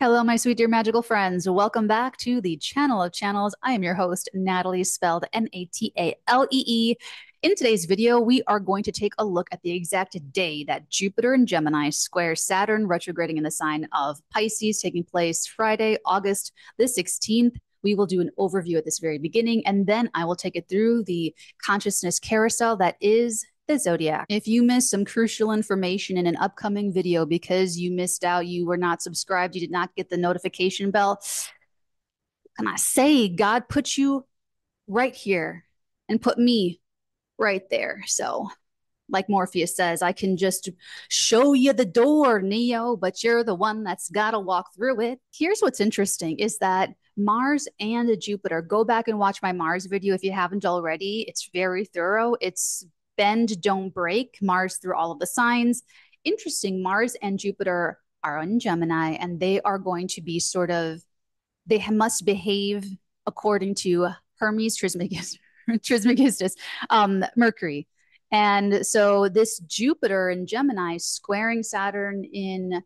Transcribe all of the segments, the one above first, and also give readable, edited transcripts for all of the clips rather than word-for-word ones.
Hello, my sweet dear magical friends. Welcome back to the channel of channels. I am your host, Natalie, spelled N-A-T-A-L-E-E. In today's video, we are going to take a look at the exact day that Jupiter in Gemini squares Saturn retrograding in the sign of Pisces, taking place Friday, August the 16th. We will do an overview at this very beginning, and then I will take it through the consciousness carousel that is the zodiac. If you missed some crucial information in an upcoming video because you missed out, you were not subscribed, you did not get the notification bell, can I say God put you right here and put me right there? So, like Morpheus says, I can just show you the door, Neo, but you're the one that's got to walk through it. Here's what's interesting is that Mars and Jupiter, go back and watch my Mars video if you haven't already. It's very thorough. It's bend, don't break, Mars through all of the signs. Interesting, Mars and Jupiter are in Gemini, and they are going to be sort of, they must behave according to Hermes Trismegistus, Mercury. And so this Jupiter in Gemini squaring Saturn in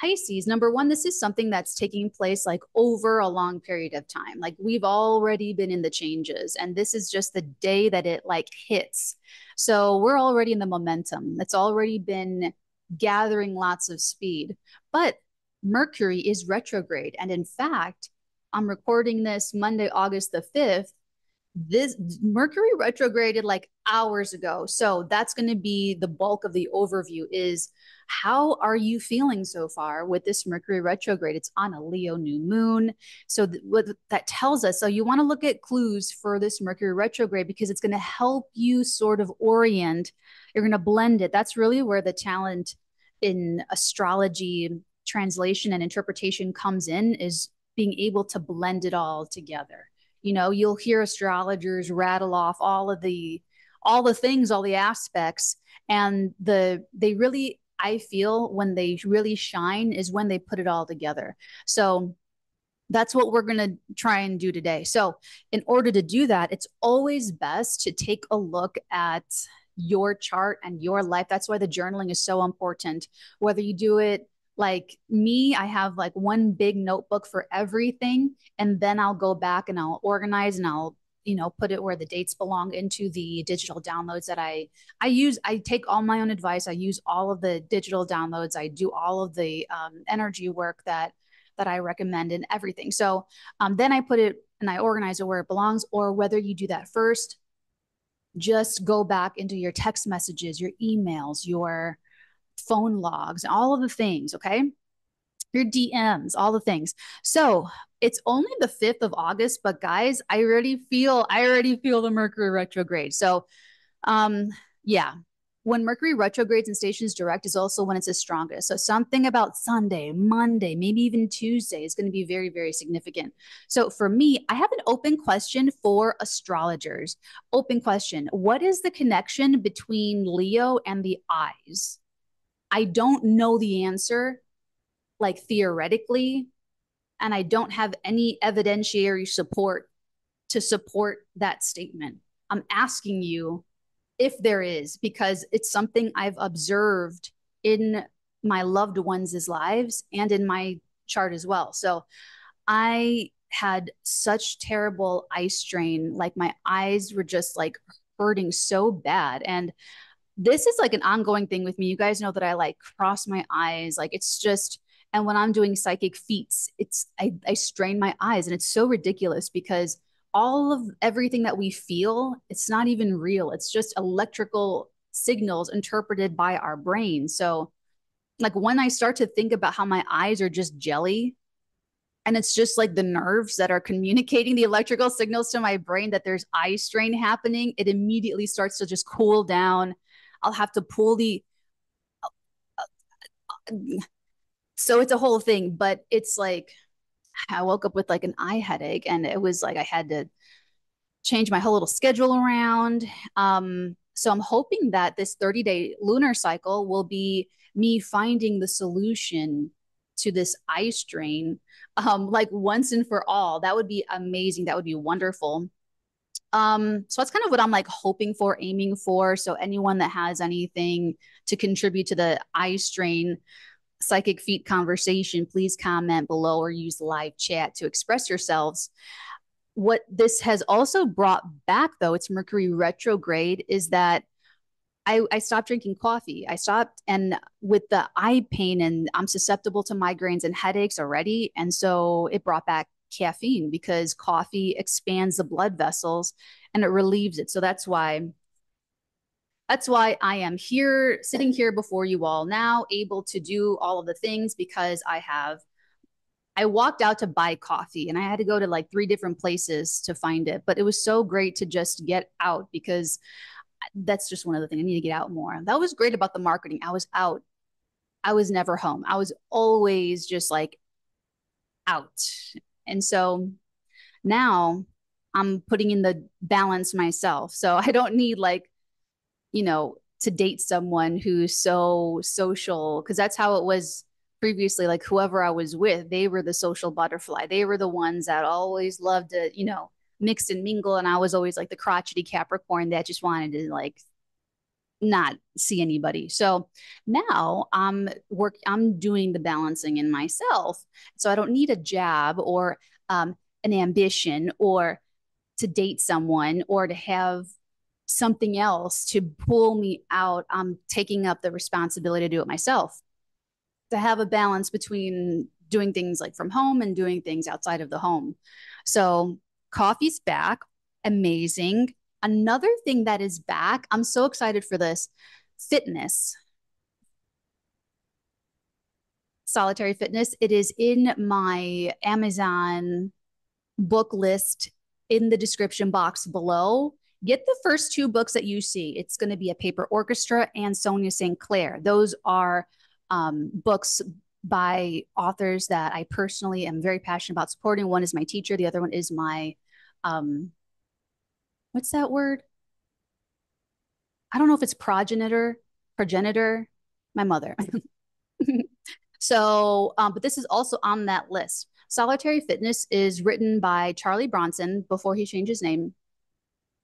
Pisces, number one, this is something that's taking place like over a long period of time. Like we've already been in the changes, and this is just the day that it like hits. So we're already in the momentum. It's already been gathering lots of speed. But Mercury is retrograde. And in fact, I'm recording this Monday, August the 5th. This Mercury retrograded like hours ago. So that's going to be the bulk of the overview is how are you feeling so far with this Mercury retrograde? It's on a Leo new moon. So what that tells us, so you want to look at clues for this Mercury retrograde because it's going to help you sort of orient. You're going to blend it. That's really where the talent in astrology translation and interpretation comes in, is being able to blend it all together. You know, you'll hear astrologers rattle off all the things, all the aspects, and they really, I feel when they really shine is when they put it all together. So that's what we're going to try and do today. So in order to do that, it's always best to take a look at your chart and your life. That's why the journaling is so important. Whether you do it like me, I have like one big notebook for everything, and then I'll go back and I'll organize and I'll, you know, put it where the dates belong into the digital downloads that I use. I take all my own advice. I use all of the digital downloads. I do all of the energy work that I recommend and everything. So then I put it and I organize it where it belongs. Or whether you do that first, just go back into your text messages, your emails, your phone logs, all of the things, okay? Your DMs, all the things. So it's only the 5th of August, but guys, I already feel the Mercury retrograde. So yeah, when Mercury retrogrades and stations direct is also when it's its strongest. So something about Sunday, Monday, maybe even Tuesday is going to be very, very significant. So for me, I have an open question for astrologers. Open question. What is the connection between Leo and the eyes? I don't know the answer, like theoretically, and I don't have any evidentiary support to support that statement. I'm asking you if there is, because it's something I've observed in my loved ones' lives and in my chart as well. So I had such terrible eye strain, like my eyes were just like hurting so bad. And this is like an ongoing thing with me. You guys know that I like cross my eyes. Like it's just, and when I'm doing psychic feats, I strain my eyes, and it's so ridiculous because all of everything that we feel, it's not even real. It's just electrical signals interpreted by our brain. So like when I start to think about how my eyes are just jelly, and it's just like the nerves that are communicating the electrical signals to my brain that there's eye strain happening, it immediately starts to just cool down. I'll have to pull the, so it's a whole thing, but it's like I woke up with like an eye headache, and it was like I had to change my whole little schedule around. So I'm hoping that this 30-day lunar cycle will be me finding the solution to this eye strain, like once and for all. That would be amazing. That would be wonderful. So that's kind of what I'm like hoping for, aiming for. So anyone that has anything to contribute to the eye strain, psychic feet conversation, please comment below or use live chat to express yourselves. What this has also brought back, though, it's Mercury retrograde, is that I stopped drinking coffee. I stopped, and with the eye pain, and I'm susceptible to migraines and headaches already. And so it brought back caffeine because coffee expands the blood vessels and it relieves it. So that's why I am here, sitting here before you all now, able to do all of the things because I walked out to buy coffee and I had to go to like 3 different places to find it. But it was so great to just get out because that's just one of the things. I need to get out more. That was great about the marketing. I was out. I was never home. I was always just like out. And so now I'm putting in the balance myself. So I don't need like, to date someone who's so social, because that's how it was previously. Like whoever I was with, they were the social butterfly. They were the ones that always loved to, mix and mingle. And I was always like the crotchety Capricorn that just wanted to like not see anybody. So now I'm doing the balancing in myself. So I don't need a job or an ambition or to date someone or to have something else to pull me out. I'm taking up the responsibility to do it myself, to have a balance between doing things like from home and doing things outside of the home. So coffee's back. Amazing. Another thing that is back, I'm so excited for this, fitness. Solitary fitness. It is in my Amazon book list in the description box below. Get the first 2 books that you see. It's going to be A Paper Orchestra and Sonia St. Clair. Those are books by authors that I personally am very passionate about supporting. One is my teacher. The other one is my, what's that word? I don't know if it's progenitor, my mother. So, but this is also on that list. Solitary Fitness is written by Charlie Bronson before he changed his name.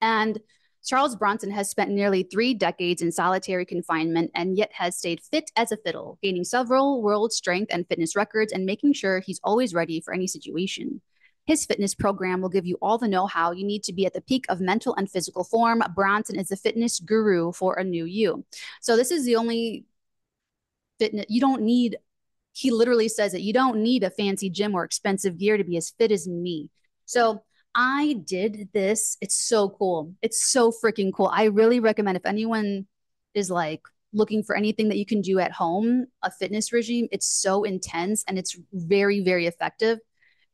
And Charles Bronson has spent nearly 3 decades in solitary confinement and yet has stayed fit as a fiddle, gaining several world strength and fitness records and making sure he's always ready for any situation. His fitness program will give you all the know-how you need to be at the peak of mental and physical form. Bronson is the fitness guru for a new you. So this is the only fitness, you don't need, he literally says that you don't need a fancy gym or expensive gear to be as fit as me. So I did this. It's so cool. It's so freaking cool. I really recommend if anyone is like looking for anything that you can do at home, a fitness regime, it's so intense and it's very, very effective.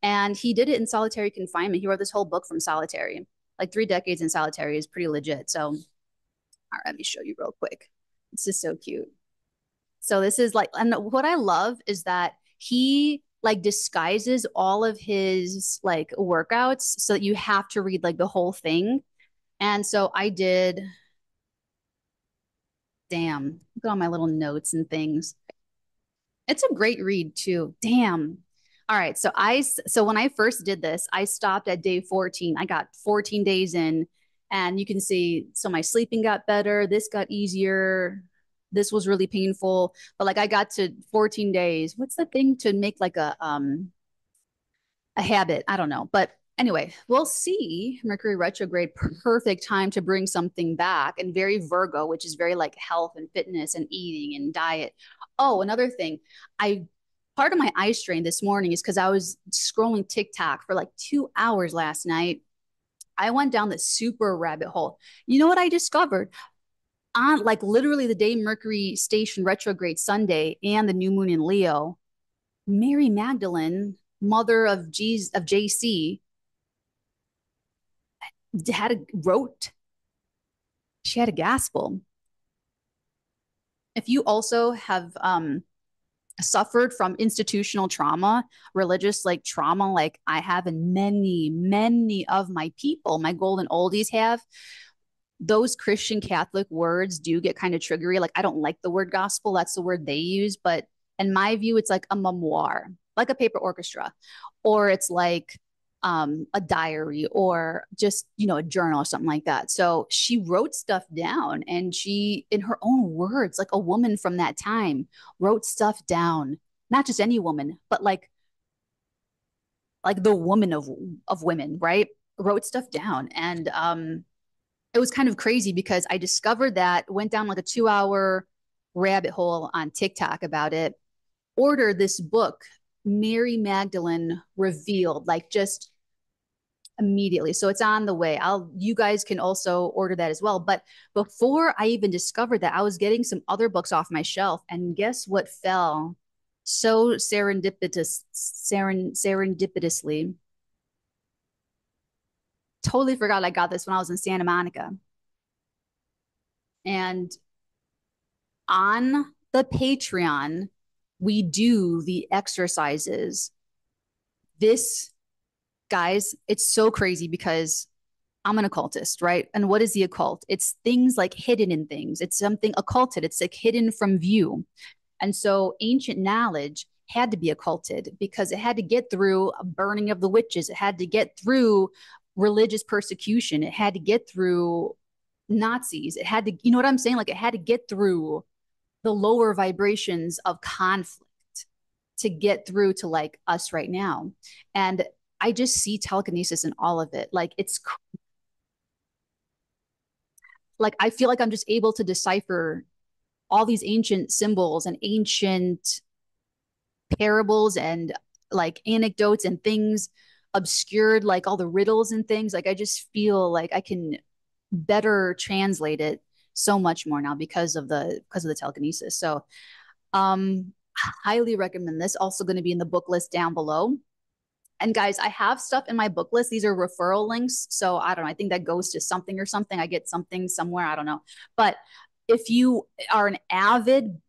And he did it in solitary confinement. He wrote this whole book from solitary. Like 3 decades in solitary is pretty legit. So, all right, let me show you real quick. This is so cute. So this is like, and what I love is that he like disguises all of his like workouts so that you have to read like the whole thing. And so I did, damn, look at all my little notes and things. It's a great read too. Damn. All right. So when I first did this, I stopped at day 14. I got 14 days in and you can see, so my sleeping got better. This got easier. This was really painful, but like I got to 14 days. What's the thing to make like a habit? I don't know. But anyway, we'll see. Mercury retrograde, perfect time to bring something back, and very Virgo, which is very like health and fitness and eating and diet. Oh, another thing. Part of my eye strain this morning is because I was scrolling TikTok for like 2 hours last night. I went down this super rabbit hole. You know what I discovered? On like literally the day Mercury station retrograde Sunday and the new moon in Leo, Mary Magdalene, mother of JC, she had a gospel. If you also have suffered from institutional trauma, religious like trauma, like I have, and many of my people, my golden oldies have, those Christian Catholic words do get kind of triggery. Like I don't like the word gospel. That's the word they use. But in my view, it's like a memoir, like a paper orchestra, or it's like a diary or just, you know, a journal or something like that. So she wrote stuff down and she, in her own words, like a woman from that time, wrote stuff down. Not just any woman, but like the woman of women, right? Wrote stuff down. And it was kind of crazy because I discovered that, went down like a 2 hour rabbit hole on TikTok about it, ordered this book, Mary Magdalene Revealed, like just immediately. So it's on the way. You guys can also order that as well. But before I even discovered that, I was getting some other books off my shelf, and guess what fell so serendipitously. Totally forgot I got this when I was in Santa Monica. And on the Patreon, we do the exercises. This, guys, it's so crazy because I'm an occultist, right? And what is the occult? It's things like hidden in things. It's something occulted. It's like hidden from view. And so ancient knowledge had to be occulted because it had to get through a burning of the witches. It had to get through religious persecution. It had to get through Nazis. It had to, you know what I'm saying? Like it had to get through the lower vibrations of conflict to get through to like us right now. And I just see telekinesis in all of it. Like it's like I feel like I'm just able to decipher all these ancient symbols and ancient parables and like anecdotes and things obscured, like all the riddles and things. Like I just feel like I can better translate it so much more now because of the telekinesis. So highly recommend this. Also going to be in the book list down below. And guys, I have stuff in my book list. These are referral links. So I don't know. I think that goes to something or something. I get something somewhere. I don't know. But if you are an avid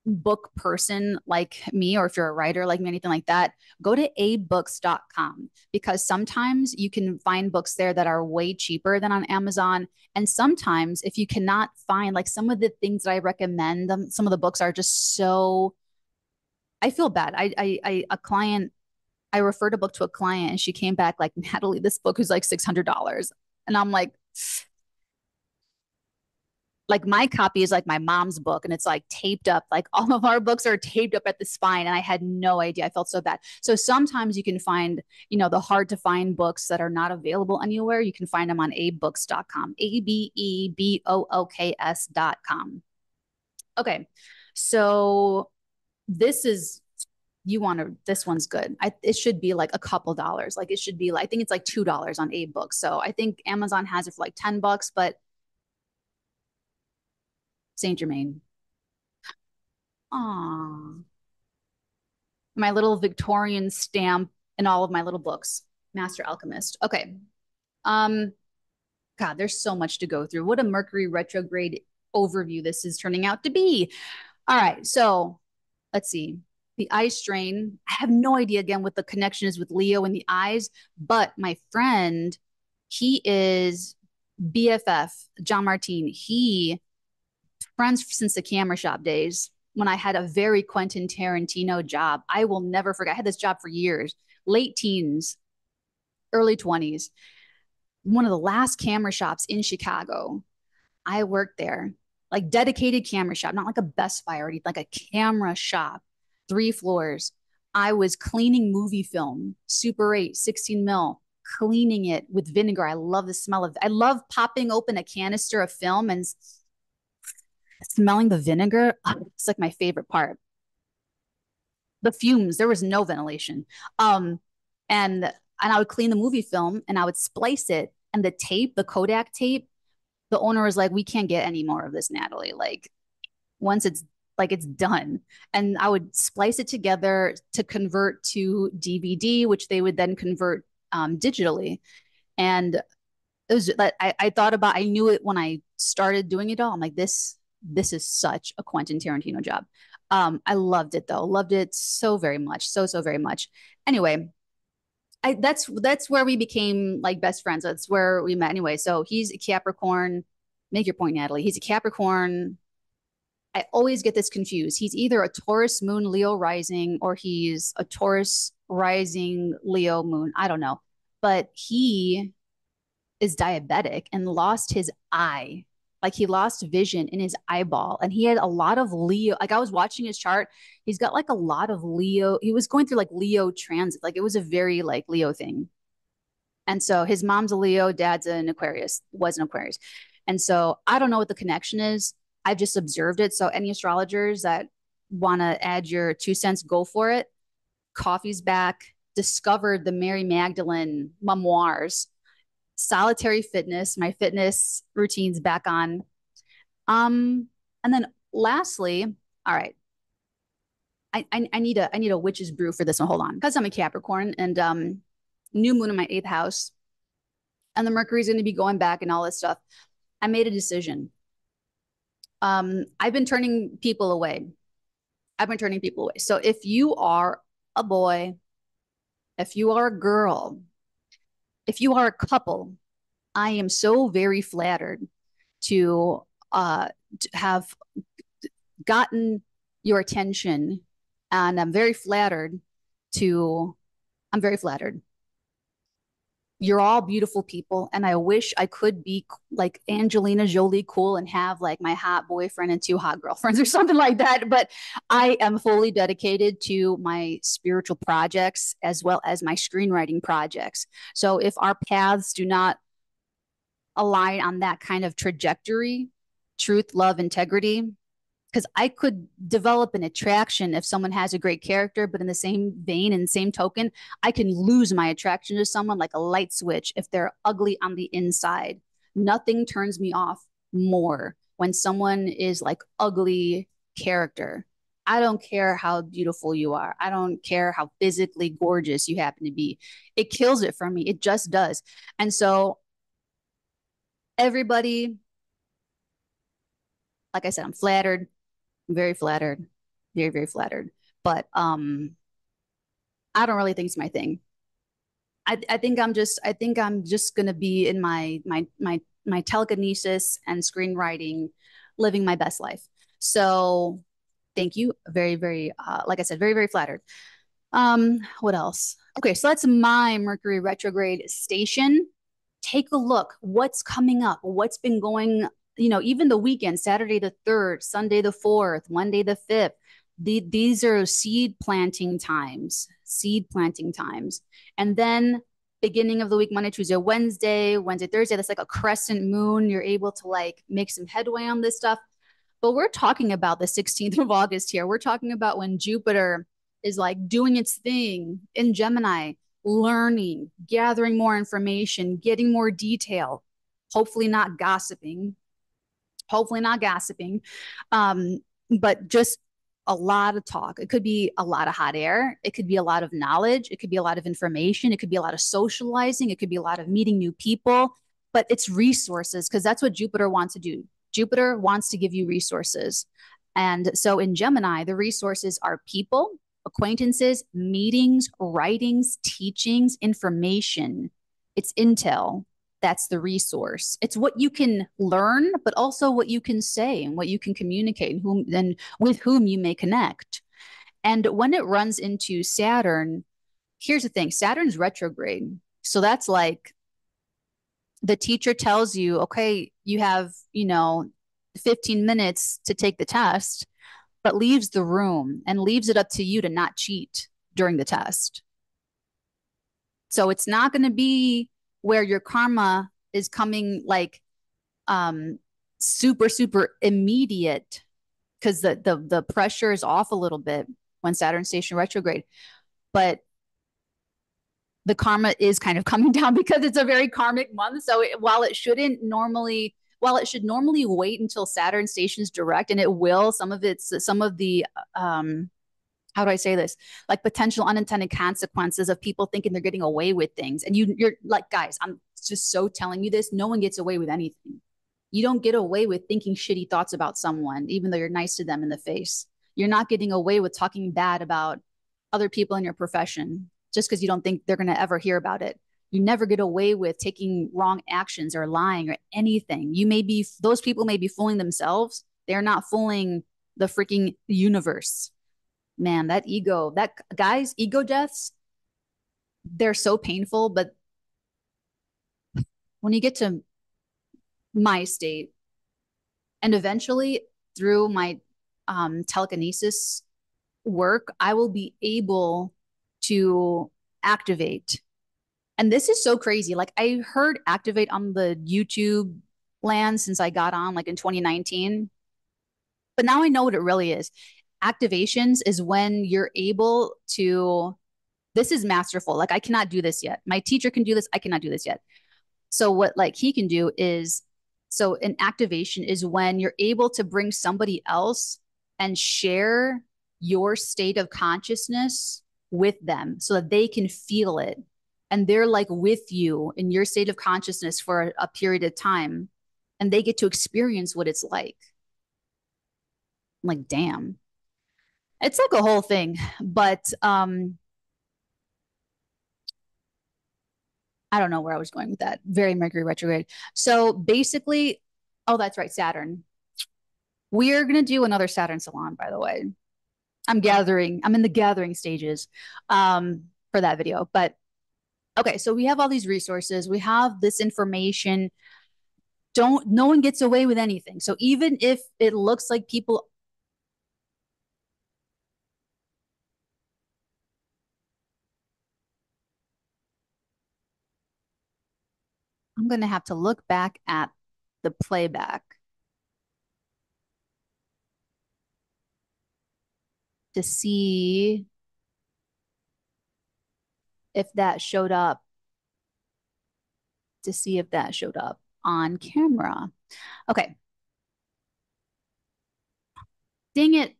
book person like me, or if you're a writer like me, anything like that, go to abooks.com because sometimes you can find books there that are way cheaper than on Amazon. And sometimes if you cannot find like some of the things that I recommend, some of the books are just so, I feel bad. A client, I referred a book to a client and she came back like, Natalie, this book is like $600. And I'm like my copy is like my mom's book and it's like taped up. Like all of our books are taped up at the spine. And I had no idea. I felt so bad. So sometimes you can find, you know, the hard to find books that are not available anywhere. You can find them on abooks.com, abooks.com. Okay. So this is, you want to, this one's good. It should be like a couple dollars. Like it should be like, I think it's like $2 on abooks. So I think Amazon has it for like $10, but Saint Germain. Aww. My little Victorian stamp in all of my little books. Master Alchemist. Okay. Um, God, there's so much to go through. What a Mercury retrograde overview this is turning out to be. All right. So let's see. The eye strain. I have no idea again what the connection is with Leo and the eyes, but my friend, he is BFF, John Martin. He friends since the camera shop days when I had a very Quentin Tarantino job. I will never forget. I had this job for years, late teens, early 20s. One of the last camera shops in Chicago. I worked there, like dedicated camera shop, not like a Best Buy or anything, like a camera shop, 3 floors. I was cleaning movie film, Super 8, 16 mil, cleaning it with vinegar. I love the smell of, I love popping open a canister of film and smelling the vinegar. It's like my favorite part. The fumes, there was no ventilation. And I would clean the movie film and I would splice it. And the tape, the Kodak tape, the owner was like, we can't get any more of this, Natalie. Like once it's like it's done. And I would splice it together to convert to DVD, which they would then convert digitally. And it was that I thought about, I knew it when I started doing it all. I'm like, this is such a Quentin Tarantino job. I loved it though. Loved it so very much. So very much. Anyway, that's where we became like best friends. That's where we met anyway. So he's a Capricorn. Make your point, Natalie. He's a Capricorn. I always get this confused. He's either a Taurus moon Leo rising or he's a Taurus rising Leo moon. I don't know. but he is diabetic and lost his eye. Like he lost vision in his eyeball, and he had a lot of Leo. Like I was watching his chart, he's got like a lot of Leo. He was going through like Leo transit. Like it was a very like Leo thing. And so his mom's a Leo, dad's an Aquarius, was an Aquarius. And so I don't know what the connection is. I've just observed it. So any astrologers that want to add your 2 cents, go for it. Coffee's back, discovered the Mary Magdalene memoirs, solitary fitness, my fitness routine's back on. And then lastly, all right, I need a witch's brew for this one. Hold on, because I'm a Capricorn and new moon in my 8th house, and the Mercury's going to be going back and all this stuff. I made a decision. I've been turning people away. So if you are a boy, if you are a girl, if you are a couple, I am so very flattered to have gotten your attention, and I'm very flattered. You're all beautiful people, and I wish I could be like Angelina Jolie cool and have like my hot boyfriend and 2 hot girlfriends or something like that. But I am fully dedicated to my spiritual projects as well as my screenwriting projects. So if our paths do not align on that kind of trajectory, truth, love, integrity, because I could develop an attraction if someone has a great character, but in the same vein and same token, I can lose my attraction to someone like a light switch if they're ugly on the inside. Nothing turns me off more when someone is like ugly character. I don't care how beautiful you are. I don't care how physically gorgeous you happen to be. It kills it for me. It just does. And so everybody, like I said, I'm flattered. I'm very flattered, very, very flattered. But I don't really think it's my thing. I think I'm just gonna be in my telekinesis and screenwriting, living my best life. So thank you. Very, very like I said, very, very flattered. What else? Okay, so that's my Mercury retrograde station. Take a look. What's coming up? What's been going, even the weekend, Saturday the 3rd, Sunday the 4th, Monday the 5th. These are seed planting times. And then beginning of the week, Monday, Tuesday, Wednesday, Thursday, that's like a crescent moon. You're able to like make some headway on this stuff. But we're talking about the 16th of August here. We're talking about when Jupiter is like doing its thing in Gemini, learning, gathering more information, getting more detail, hopefully not gossiping, but just a lot of talk. It could be a lot of hot air. It could be a lot of knowledge. It could be a lot of information. It could be a lot of socializing. It could be a lot of meeting new people, but it's resources, because that's what Jupiter wants to do. Jupiter wants to give you resources. And so in Gemini, the resources are people, acquaintances, meetings, writings, teachings, information. It's intel. That's the resource. It's what you can learn, but also what you can say and what you can communicate, and with whom you may connect. And when it runs into Saturn, here's the thing, Saturn's retrograde. So that's like the teacher tells you, okay, you have, 15 minutes to take the test, but leaves the room and leaves it up to you to not cheat during the test. So it's not going to be where your karma is coming like super, super immediate, because the pressure is off a little bit when Saturn station retrograde. But the karma is kind of coming down because it's a very karmic month. So while it should normally wait until Saturn stations direct, and it will, some of the how do I say this? Like potential unintended consequences of people thinking they're getting away with things. And you're like, guys, I'm just so telling you this. No one gets away with anything. You don't get away with thinking shitty thoughts about someone, even though you're nice to them in the face. You're not getting away with talking bad about other people in your profession just because you don't think they're going to ever hear about it. You never get away with taking wrong actions or lying or anything. Those people may be fooling themselves. They're not fooling the freaking universe. Man, guys, ego deaths, they're so painful, but when you get to my state, and eventually through my telekinesis work, I will be able to activate. And this is so crazy. Like I heard activate on the YouTube land since I got on like in 2019. But now I know what it really is. Activations is when you're able to, this is masterful. Like I cannot do this yet. My teacher can do this. I cannot do this yet. So what like he can do is, so an activation is when you're able to bring somebody else and share your state of consciousness with them so that they can feel it. And they're like with you in your state of consciousness for a period of time. And they get to experience what it's like. I'm like, damn. It's like a whole thing. But I don't know where I was going with that. Very Mercury retrograde. So basically, oh, that's right, Saturn. We're going to do another Saturn salon, by the way. I'm in the gathering stages for that video. But okay, so we have all these resources, we have this information. No one gets away with anything. So even if it looks like people, I'm going to have to look back at the playback to see if that showed up, on camera. Okay. Dang it.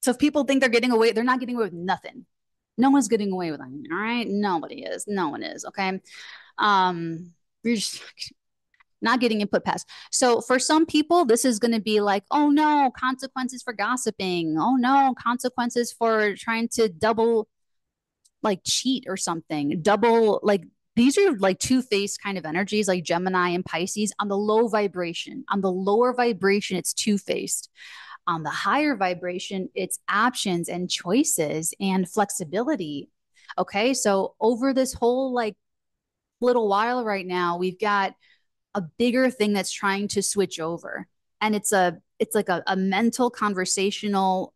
So if people think they're getting away, they're not getting away with nothing. No one's getting away with anything. All right. Nobody is. No one is. Okay. You're just not getting input past. So for some people, this is going to be like, oh no, consequences for gossiping. Oh no, consequences for trying to double like cheat or something. Double like these are like two-faced kind of energies like Gemini and Pisces on the low vibration. On the lower vibration, it's two-faced. On the higher vibration, it's options and choices and flexibility. Okay. So over this whole like little while right now, we've got a bigger thing that's trying to switch over. And it's like a mental conversational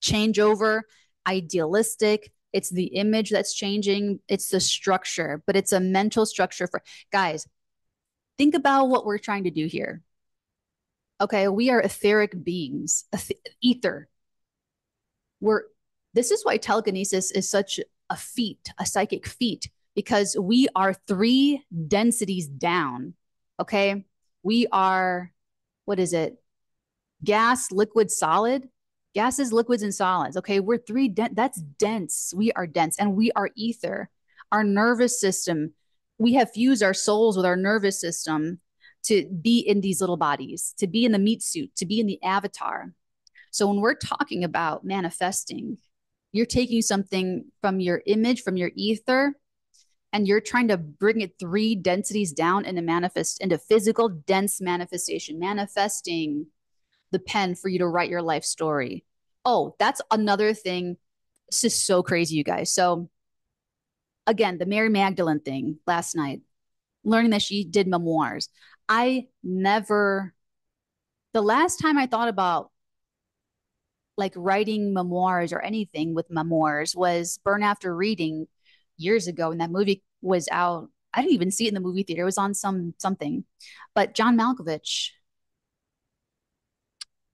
changeover, idealistic. It's the image that's changing. It's the structure, but it's a mental structure for guys. Think about what we're trying to do here. Okay, we are etheric beings, ether. This is why telekinesis is such a feat, a psychic feat, because we are 3 densities down. Okay, we are, what is it? Gas, liquid, solid. Gases, liquids, and solids. Okay, we're 3 that's dense. We are dense, and we are ether. Our nervous system, we have fused our souls with our nervous system to be in these little bodies, to be in the meat suit, to be in the avatar. So when we're talking about manifesting, you're taking something from your image, from your ether, and you're trying to bring it 3 densities down into manifest, into physical dense manifestation, manifesting the pen for you to write your life story. Oh, that's another thing. This is so crazy, you guys. So again, the Mary Magdalene thing last night, learning that she did memoirs. The last time I thought about like writing memoirs or anything with memoirs was Burn After Reading years ago. And that movie was out. I didn't even see it in the movie theater. It was on something. But John Malkovich,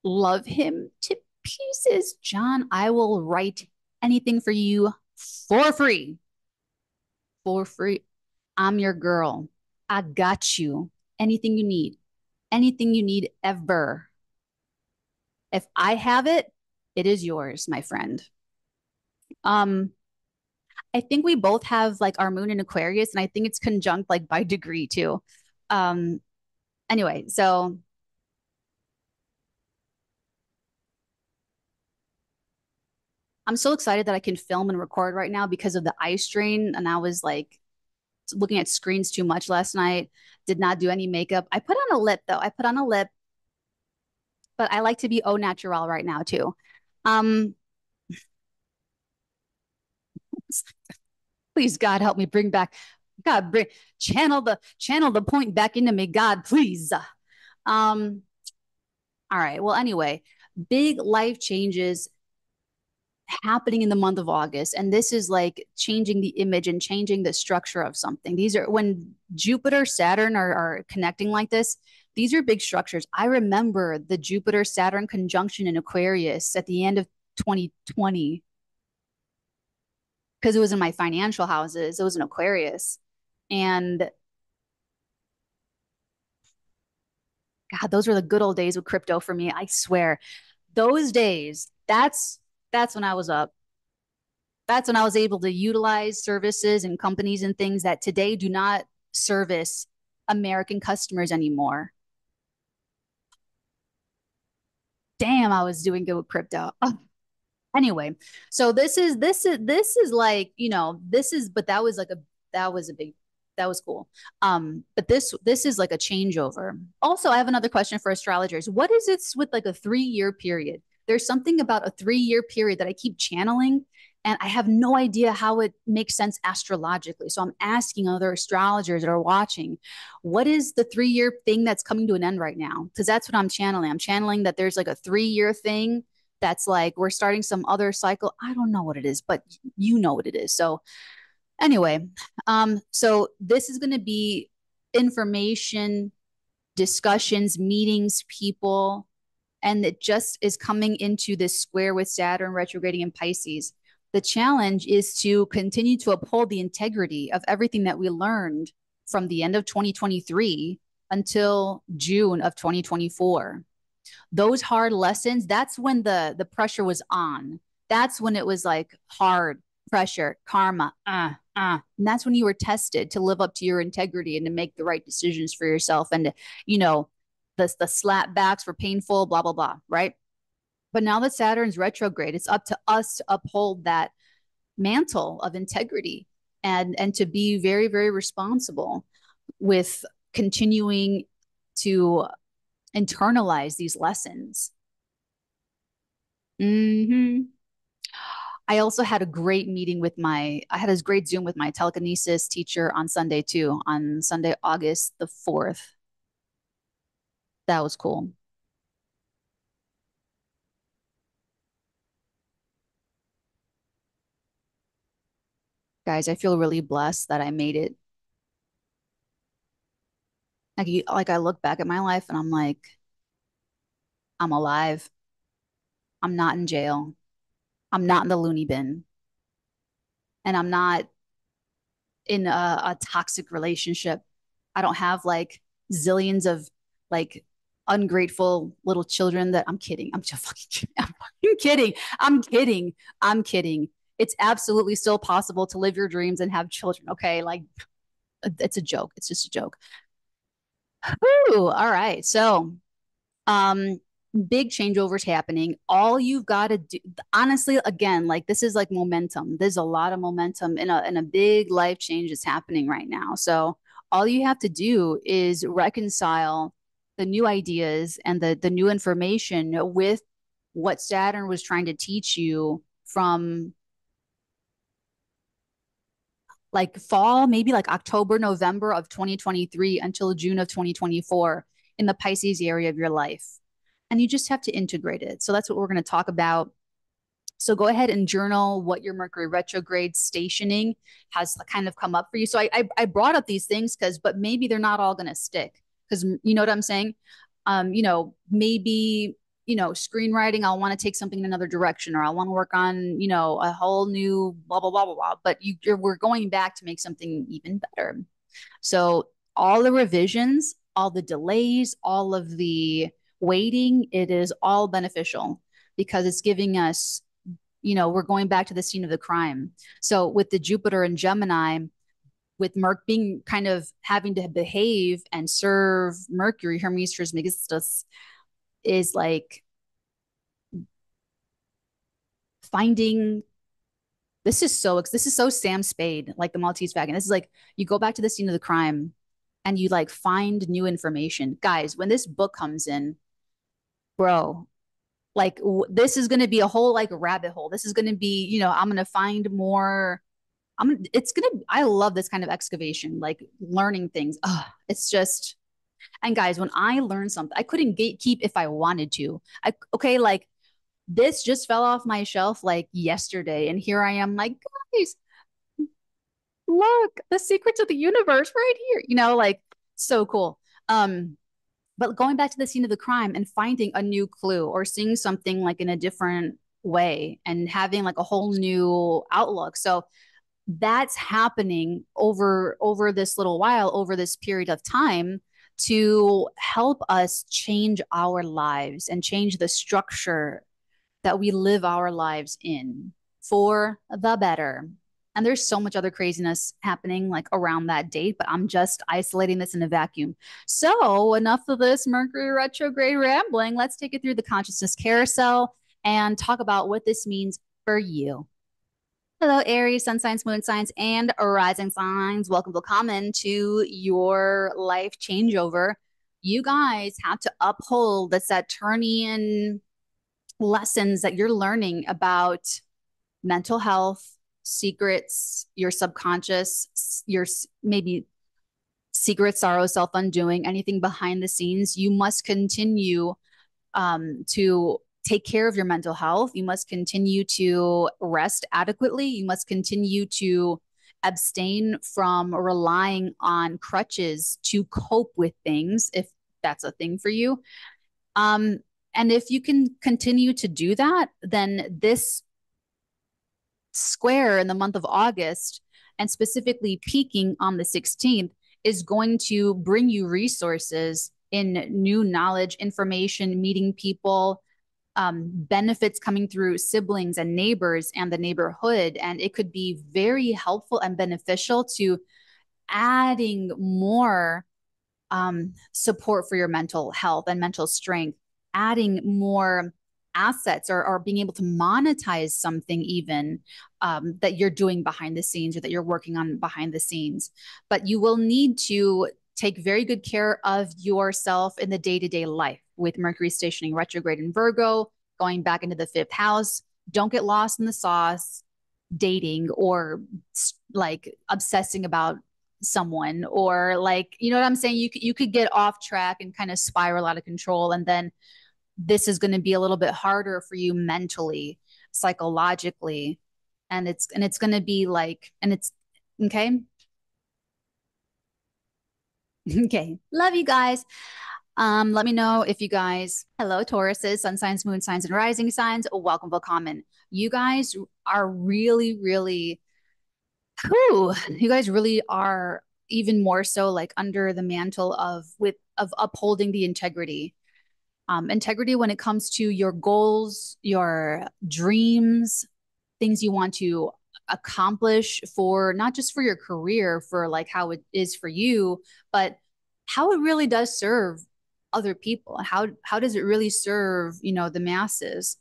love him to pieces. John, I will write anything for you for free. For free. I'm your girl. I got you. Anything you need. Anything you need ever. If I have it, it is yours, my friend. I think we both have like our moon in Aquarius, and I think it's conjunct like by degree too. Um, anyway, so I'm so excited that I can film and record right now because of the eye strain. And I was like looking at screens too much last night. Did not do any makeup. I put on a lip though. I put on a lip, but I like to be au naturel right now too. Um, please God help me bring back God, channel the point back into me, God, please. All right. Well, anyway, big life changes happening in the month of August. And this is like changing the image and changing the structure of something. These are when Jupiter, Saturn are connecting like this. These are big structures. I remember the Jupiter Saturn conjunction in Aquarius at the end of 2020 because it was in my financial houses. It was in Aquarius. And God, those were the good old days with crypto for me. I swear. Those days, that's when I was up. That's when I was able to utilize services and companies and things that today do not service American customers anymore. Damn, I was doing good with crypto. Anyway, so this is like, this is, but that was like that was a big, that was cool. But this is like a changeover. Also, I have another question for astrologers. What is it with like a 3-year period? There's something about a 3-year period that I keep channeling, and I have no idea how it makes sense astrologically. So I'm asking other astrologers that are watching, what is the 3-year thing that's coming to an end right now? Because that's what I'm channeling. I'm channeling that there's like a 3-year thing that's like we're starting some other cycle. I don't know what it is, but you know what it is. So anyway, so this is going to be information, discussions, meetings, people, and it just is coming into this square with Saturn retrograding in Pisces. The challenge is to continue to uphold the integrity of everything that we learned from the end of 2023 until June of 2024. Those hard lessons, that's when the pressure was on. That's when it was like hard pressure, karma, and that's when you were tested to live up to your integrity and to make the right decisions for yourself. And, you know, the slap backs were painful, blah, blah, blah, right? But now that Saturn's retrograde, it's up to us to uphold that mantle of integrity and to be very, very responsible with continuing to internalize these lessons. I also had a great meeting with I had a great Zoom with my telekinesis teacher on Sunday too, on Sunday, August the 4th. That was cool. Guys, I feel really blessed that I made it. Like I look back at my life and I'm like, I'm alive. I'm not in jail. I'm not in the loony bin. And I'm not in a toxic relationship. I don't have like zillions of like ungrateful little children that I'm kidding. I'm just fucking kidding. I'm fucking kidding. I'm kidding. I'm kidding. It's absolutely still possible to live your dreams and have children. Okay. Like it's a joke. It's just a joke. Ooh, all right. So um big changeovers happening. All you've got to do, honestly, again, like this is like momentum. There's a lot of momentum in a big life change that's happening right now. So all you have to do is reconcile the new ideas and the new information with what Saturn was trying to teach you from like fall, maybe like October, November of 2023 until June of 2024 in the Pisces area of your life. And you just have to integrate it. So that's what we're going to talk about. So go ahead and journal what your Mercury retrograde stationing has kind of come up for you. So I brought up these things but maybe they're not all going to stick because you know what I'm saying? Maybe screenwriting, I'll want to take something in another direction, or I want to work on, a whole new blah, blah, blah, blah, blah. But we're going back to make something even better. So all the revisions, all the delays, all of the waiting, it is all beneficial because it's giving us, we're going back to the scene of the crime. So with the Jupiter and Gemini, with Merc being kind of having to behave and serve Mercury, 𝚑𝚘𝚗𝚕𝚗 is like finding this is so Sam Spade, like the Maltese Falcon. This is like you go back to the scene of the crime and you like find new information. Guys, when this book comes in, bro, this is going to be a whole like rabbit hole. This is going to be, I'm going to find more I love this kind of excavation, like learning things. It's just, and guys, when I learned something, I couldn't gatekeep if I wanted to. Okay, like this just fell off my shelf like yesterday. And here I am, like, guys, look, the secrets of the universe right here, like so cool. Um, but going back to the scene of the crime and finding a new clue or seeing something like in a different way and having like a whole new outlook. So that's happening over this little while, over this period of time, to help us change our lives and change the structure that we live our lives in for the better. And there's so much other craziness happening like around that date, but I'm just isolating this in a vacuum. So enough of this Mercury retrograde rambling. Let's take it through the consciousness carousel and talk about what this means for you. Hello, Aries, sun signs, moon signs, and rising signs. Welcome to come to your life changeover. You guys have to uphold the Saturnian lessons that you're learning about mental health, secrets, your subconscious, your maybe secret sorrow, self undoing, anything behind the scenes. You must continue to take care of your mental health. You must continue to rest adequately. You must continue to abstain from relying on crutches to cope with things, if that's a thing for you. And if you can continue to do that, then this square in the month of August, and specifically peaking on the 16th, is going to bring you resources in new knowledge, information, meeting people, benefits coming through siblings and neighbors and the neighborhood. And it could be very helpful and beneficial to adding more support for your mental health and mental strength, adding more assets, or being able to monetize something even that you're doing behind the scenes or that you're working on behind the scenes. But you will need to take very good care of yourself in the day-to-day life with Mercury stationing retrograde in Virgo, going back into the fifth house. Don't get lost in the sauce dating or like obsessing about someone, or like, you know what I'm saying? You could get off track and kind of spiral out of control. And then this is going to be a little bit harder for you mentally, psychologically. And it's going to be like, and it's okay. Okay. Love you guys. Let me know if you guys, hello, Tauruses, sun signs, moon signs, and rising signs. Welcome, willkommen. You guys are really, really, whew, you guys really are even more so like under the mantle of upholding the integrity. Integrity when it comes to your goals, your dreams, things you want to accomplish for not just for your career, for like how it is for you, but how it really does serve other people. How does it really serve, the masses?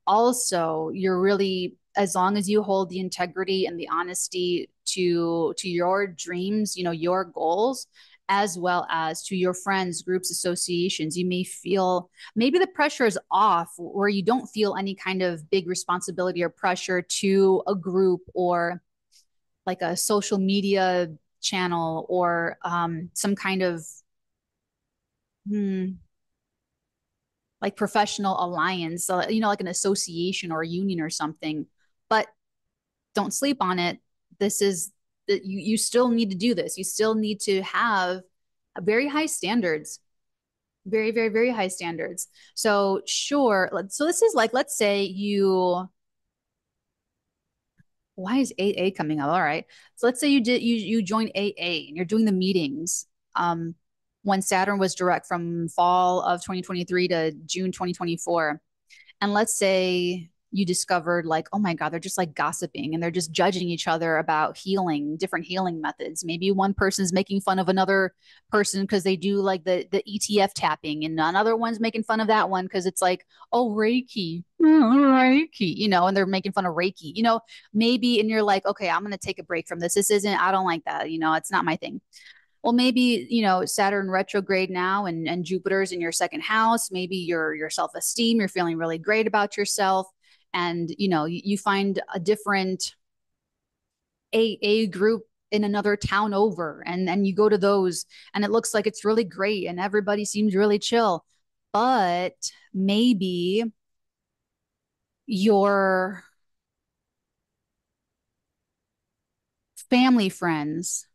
Also, you're really, as long as you hold the integrity and the honesty to your dreams, your goals, as well as to your friends, groups, associations, you may feel maybe the pressure is off, where you don't feel any kind of big responsibility or pressure to a group or like a social media channel, or some kind of like professional alliance, so, like an association or a union or something. But don't sleep on it. This is that you still need to do this. You still need to have very high standards, very, very, very high standards. So sure. So this is like, let's say why is AA coming up? All right. So let's say you join AA and you're doing the meetings. When Saturn was direct from fall of 2023 to June 2024. And let's say you discovered like, oh my God, they're just like gossiping and they're just judging each other about healing, different healing methods. Maybe one person's making fun of another person because they do like the ETF tapping, and another one's making fun of that one because it's like, oh, Reiki, Reiki, and they're making fun of Reiki, maybe, and you're like, okay, I'm going to take a break from this. This isn't, I don't like that. It's not my thing. Well, maybe, Saturn retrograde now, and Jupiter's in your second house. Maybe your self-esteem, you're feeling really great about yourself. And, you find a different AA group in another town over, and you go to those and it looks like it's really great and everybody seems really chill. But maybe your family friends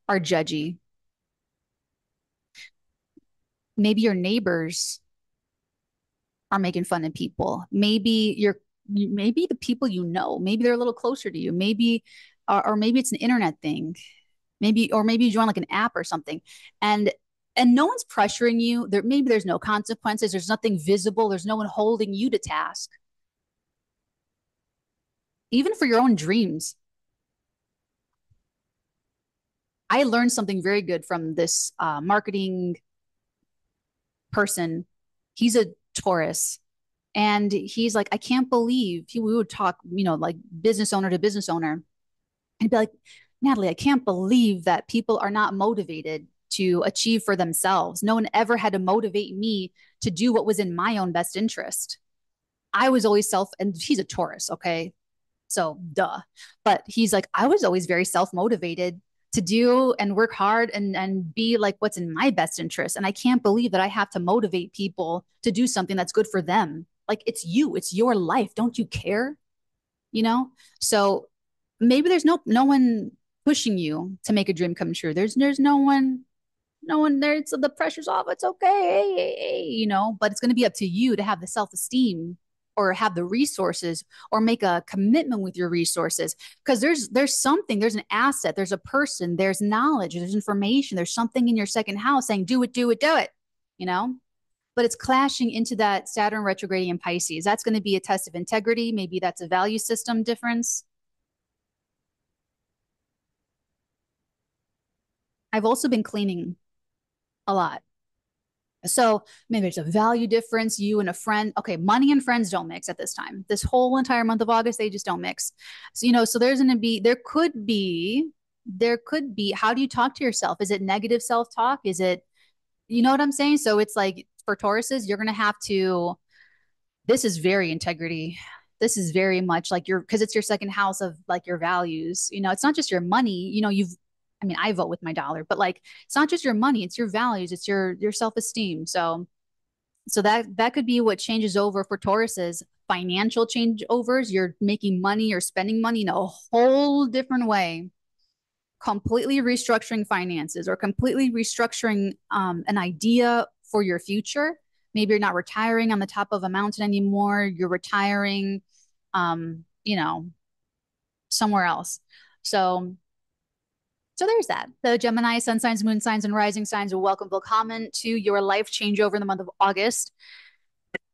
are judgy. Maybe your neighbors are making fun of people. Maybe the people you know, maybe they're a little closer to you. Maybe or maybe it's an internet thing. Maybe you join like an app or something. And no one's pressuring you. Maybe there's no consequences. There's nothing visible. There's no one holding you to task. Even for your own dreams. I learned something very good from this marketing person. He's a Taurus. And he's like, I can't believe we would talk, like business owner to business owner. And he'd be like, Natalie, I can't believe that people are not motivated to achieve for themselves. No one ever had to motivate me to do what was in my own best interest. I was always and he's a Taurus, okay? So duh. But he's like, I was always very self-motivated to do and work hard and be like what's in my best interest. And I can't believe that I have to motivate people to do something that's good for them. Like it's your life. Don't you care? You know? So maybe there's no one pushing you to make a dream come true. There's no one there. So the pressure's off. It's okay. Hey, but it's going to be up to you to have the self-esteem or have the resources or make a commitment with your resources. Because there's an asset, there's a person, there's knowledge, there's information, there's something in your second house saying, do it, do it, do it, but it's clashing into that Saturn retrograding in Pisces. That's going to be a test of integrity. Maybe that's a value system difference. I've also been cleaning a lot. So maybe there's a value difference, you and a friend. Okay, money and friends don't mix at this time. This whole entire month of August, they just don't mix. So there's going to be, there could be, how do you talk to yourself? Is it negative self-talk? Is it, you know what I'm saying? So it's like for Tauruses, you're going to have to, this is very integrity. This is very much like because it's your second house of like your values. It's not just your money. I vote with my dollar, but like it's not just your money, it's your values, it's your self-esteem. So that could be what changes over for Tauruses. Financial changeovers, you're making money or spending money in a whole different way, completely restructuring finances or completely restructuring an idea for your future. Maybe you're not retiring on the top of a mountain anymore. You're retiring, somewhere else. So there's that. The Gemini, sun signs, moon signs, and rising signs are welcome. Willkommen to your life changeover in the month of August.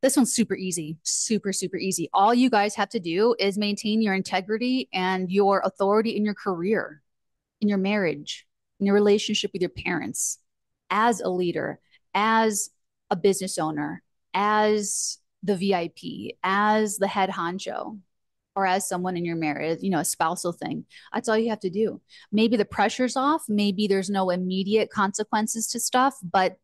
This one's super easy, super, super easy. All you guys have to do is maintain your integrity and your authority in your career, in your marriage, in your relationship with your parents, as a leader, as a business owner, as the VIP, as the head honcho, or as someone in your marriage, a spousal thing. That's all you have to do. Maybe the pressure's off. Maybe there's no immediate consequences to stuff, but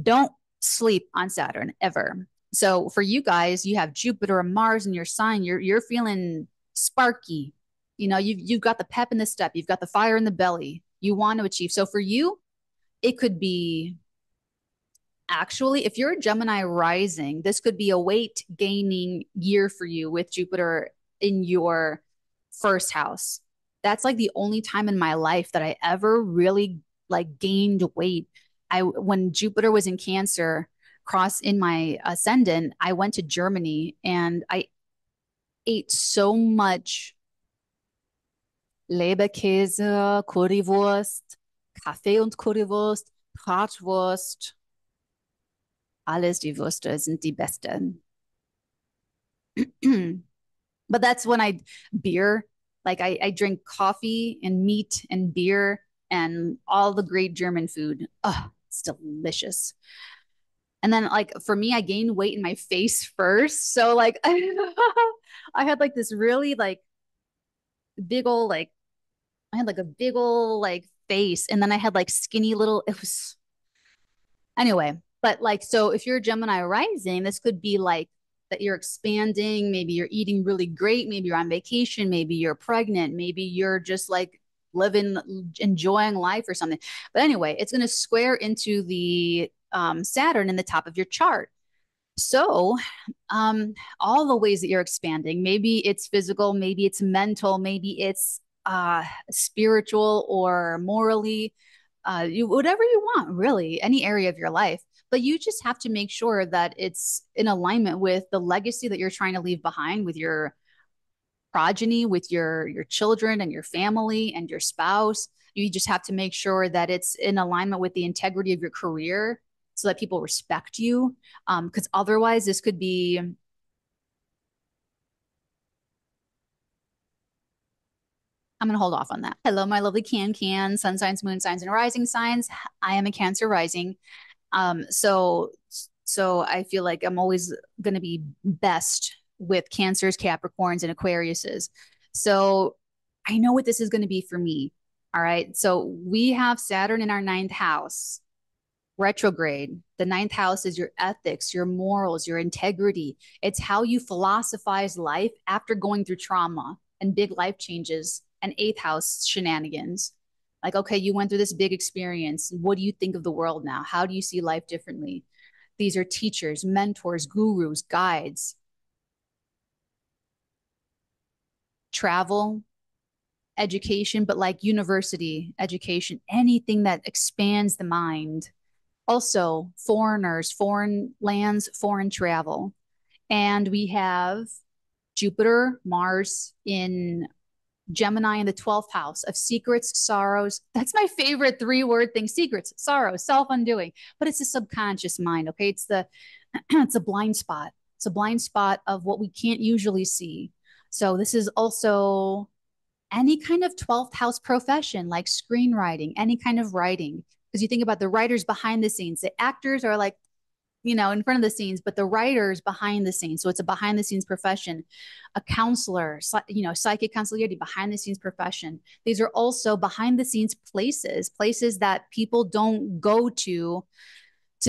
don't sleep on Saturn ever. So for you guys, you have Jupiter and Mars in your sign. You're feeling sparky. You've got the pep in the step. You've got the fire in the belly. You want to achieve. So for you, it could be actually, if you're a Gemini rising, this could be a weight gaining year for you with Jupiter in your first house. That's like the only time in my life that I ever really like gained weight. When Jupiter was in Cancer, cross in my ascendant, I went to Germany and I ate so much Leberkäse, Currywurst, Kaffee und Currywurst, Bratwurst. Alles die Würste sind die besten. But that's when beer, like I drink coffee and meat and beer and all the great German food. Oh, it's delicious. And then like for me, I gained weight in my face first. So like I had like this really like big old like I had like a big old like face, and then I had like skinny little, it was anyway. But like, so if you're a Gemini rising, this could be like that you're expanding. Maybe you're eating really great. Maybe you're on vacation. Maybe you're pregnant. Maybe you're just like living, enjoying life or something. But anyway, it's going to square into the Saturn in the top of your chart. So, all the ways that you're expanding, maybe it's physical, maybe it's mental, maybe it's spiritual or morally, whatever you want, really, any area of your life. But you just have to make sure that it's in alignment with the legacy that you're trying to leave behind with your progeny, with your children and your family and your spouse. You just have to make sure that it's in alignment with the integrity of your career so that people respect you. Because otherwise, this could be. I'm going to hold off on that. Hello, my lovely can, sun signs, moon signs, and rising signs. I am a Cancer rising. So I feel like I'm always going to be best with Cancers, Capricorns, and Aquariuses. So I know what this is going to be for me. All right. So we have Saturn in our ninth house, retrograde. The ninth house is your ethics, your morals, your integrity. It's how you philosophize life after going through trauma and big life changes, and eighth house shenanigans. Like, okay, you went through this big experience. What do you think of the world now? How do you see life differently? These are teachers, mentors, gurus, guides. Travel, education, but like university education, anything that expands the mind. Also, foreigners, foreign lands, foreign travel. And we have Jupiter, Mars in Gemini in the 12th house of secrets, sorrows. That's my favorite three-word thing: secrets, sorrows, self-undoing. But it's the subconscious mind, okay? It's it's a blind spot. It's a blind spot of what we can't usually see. So this is also any kind of 12th house profession, like screenwriting, any kind of writing. Because you think about the writers behind the scenes, the actors are like, in front of the scenes, but the writers behind the scenes. So it's a behind the scenes profession. A counselor, psychic consigliere, behind the scenes profession. These are also behind the scenes places that people don't go to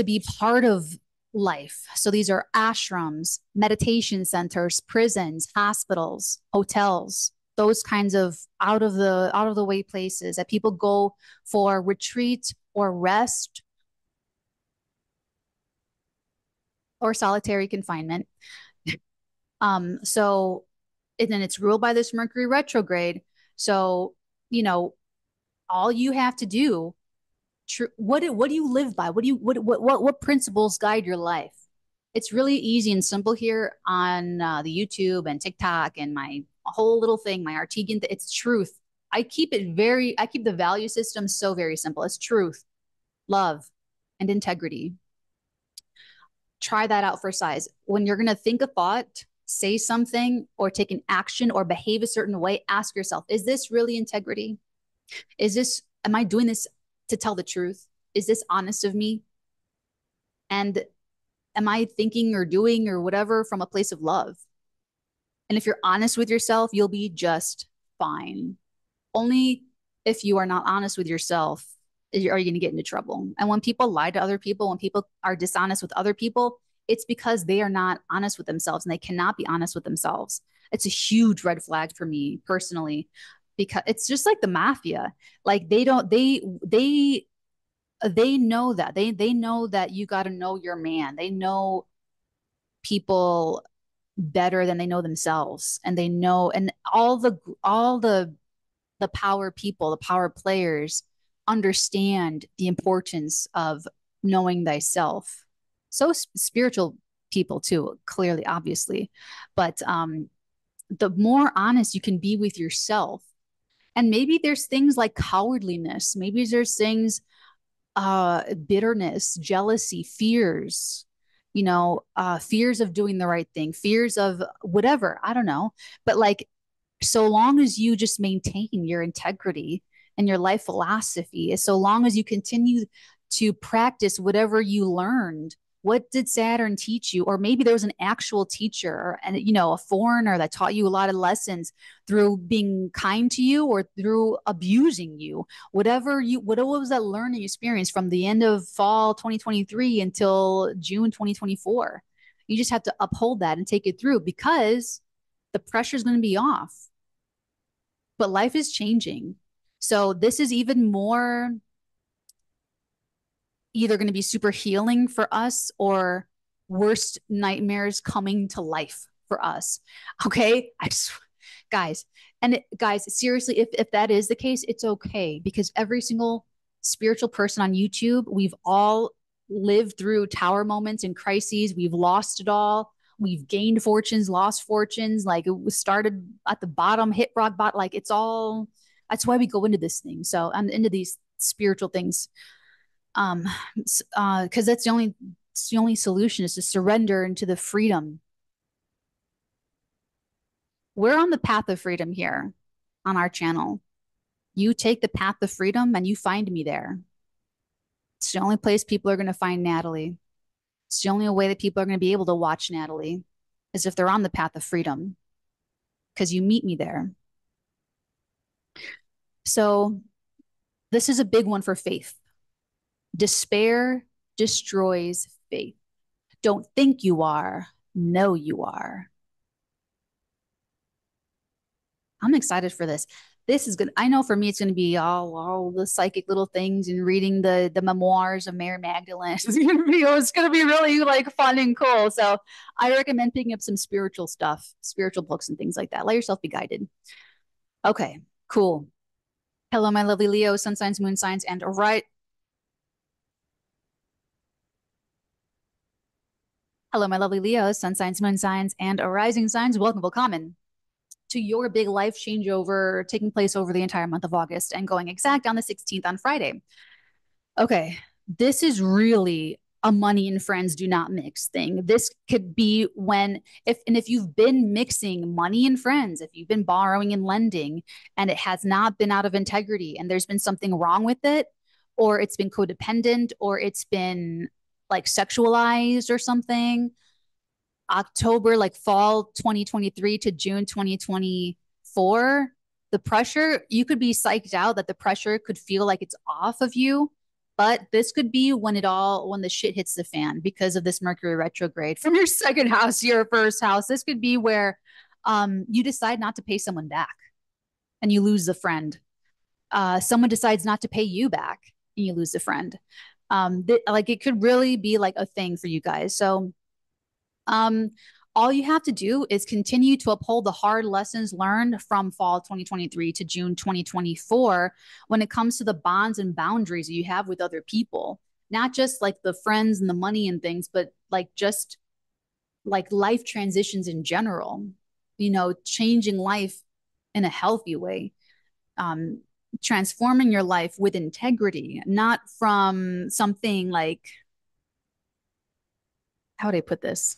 be part of life. So these are ashrams, meditation centers, prisons, hospitals, hotels, those kinds of out of the way places that people go for retreat or rest or solitary confinement. So and then it's ruled by this Mercury retrograde. So, all you have to do, what do you live by? What principles guide your life? It's really easy and simple here on the YouTube and TikTok and my whole little thing, my Artesian. It's truth. I keep the value system so very simple. It's truth, love, and integrity. Try that out for size. When you're going to think a thought, say something, or take an action or behave a certain way, ask yourself, is this really integrity? Am I doing this to tell the truth? Is this honest of me? And am I thinking or doing or whatever from a place of love? And if you're honest with yourself, you'll be just fine. Only if you are not honest with yourself are you going to get into trouble. And when people lie to other people, when people are dishonest with other people, it's because they are not honest with themselves and they cannot be honest with themselves. It's a huge red flag for me personally, because it's just like the mafia. Like they know that they know that you got to know your man. They know people better than they know themselves, and they know, and all the power people, the power players understand the importance of knowing thyself. So spiritual people too, clearly, obviously, but the more honest you can be with yourself, and maybe there's things like cowardliness, maybe there's things, bitterness, jealousy, fears, fears of doing the right thing, fears of whatever, I don't know, but like, so long as you just maintain your integrity and your life philosophy, so long as you continue to practice whatever you learned. What did Saturn teach you? Or maybe there was an actual teacher and a foreigner that taught you a lot of lessons through being kind to you or through abusing you. What was that learning experience from the end of fall 2023 until June 2024? You just have to uphold that and take it through because the pressure is going to be off. But life is changing. So this is even more either going to be super healing for us or worst nightmares coming to life for us. Okay. Guys, guys, seriously, if that is the case, it's okay because every single spiritual person on YouTube, we've all lived through tower moments and crises. We've lost it all. We've gained fortunes, lost fortunes. Like it was started at the bottom, hit rock bottom. Like it's all, that's why we go into this thing. So I'm into these spiritual things. Because that's the only solution is to surrender into the freedom. We're on the path of freedom here on our channel. You take the path of freedom and you find me there. It's the only place people are going to find Natalie. It's the only way that people are going to be able to watch Natalie is if they're on the path of freedom because you meet me there. So this is a big one for faith. Despair destroys faith. Don't think you are, know you are. I'm excited for this. This is good. I know for me, it's going to be all the psychic little things and reading the memoirs of Mary Magdalene. It's going to be really like fun and cool. So I recommend picking up some spiritual stuff, spiritual books and things like that. Let yourself be guided. Okay, cool. Hello, my lovely Leo, sun signs, moon signs, and right. Hello, my lovely Leo, sun signs, moon signs, and rising signs. Welcome, willkommen to your big life changeover taking place over the entire month of August and going exact on the 16th on Friday. Okay, this is really a money and friends do not mix thing. This could be when, if you've been mixing money and friends, if you've been borrowing and lending and it has not been out of integrity and there's been something wrong with it, or it's been codependent, or it's been like sexualized or something, October, like fall 2023 to June 2024, the pressure, you could be psyched out that the pressure could feel like it's off of you. But this could be when when the shit hits the fan because of this Mercury retrograde from your second house to your first house. This could be where you decide not to pay someone back and you lose the friend. Someone decides not to pay you back and you lose the friend. Like it could really be like a thing for you guys. So um, all you have to do is continue to uphold the hard lessons learned from fall 2023 to June 2024 when it comes to the bonds and boundaries that you have with other people, not just like the friends and the money and things, but like just like life transitions in general, you know, changing life in a healthy way, transforming your life with integrity, not from something like, how would I put this?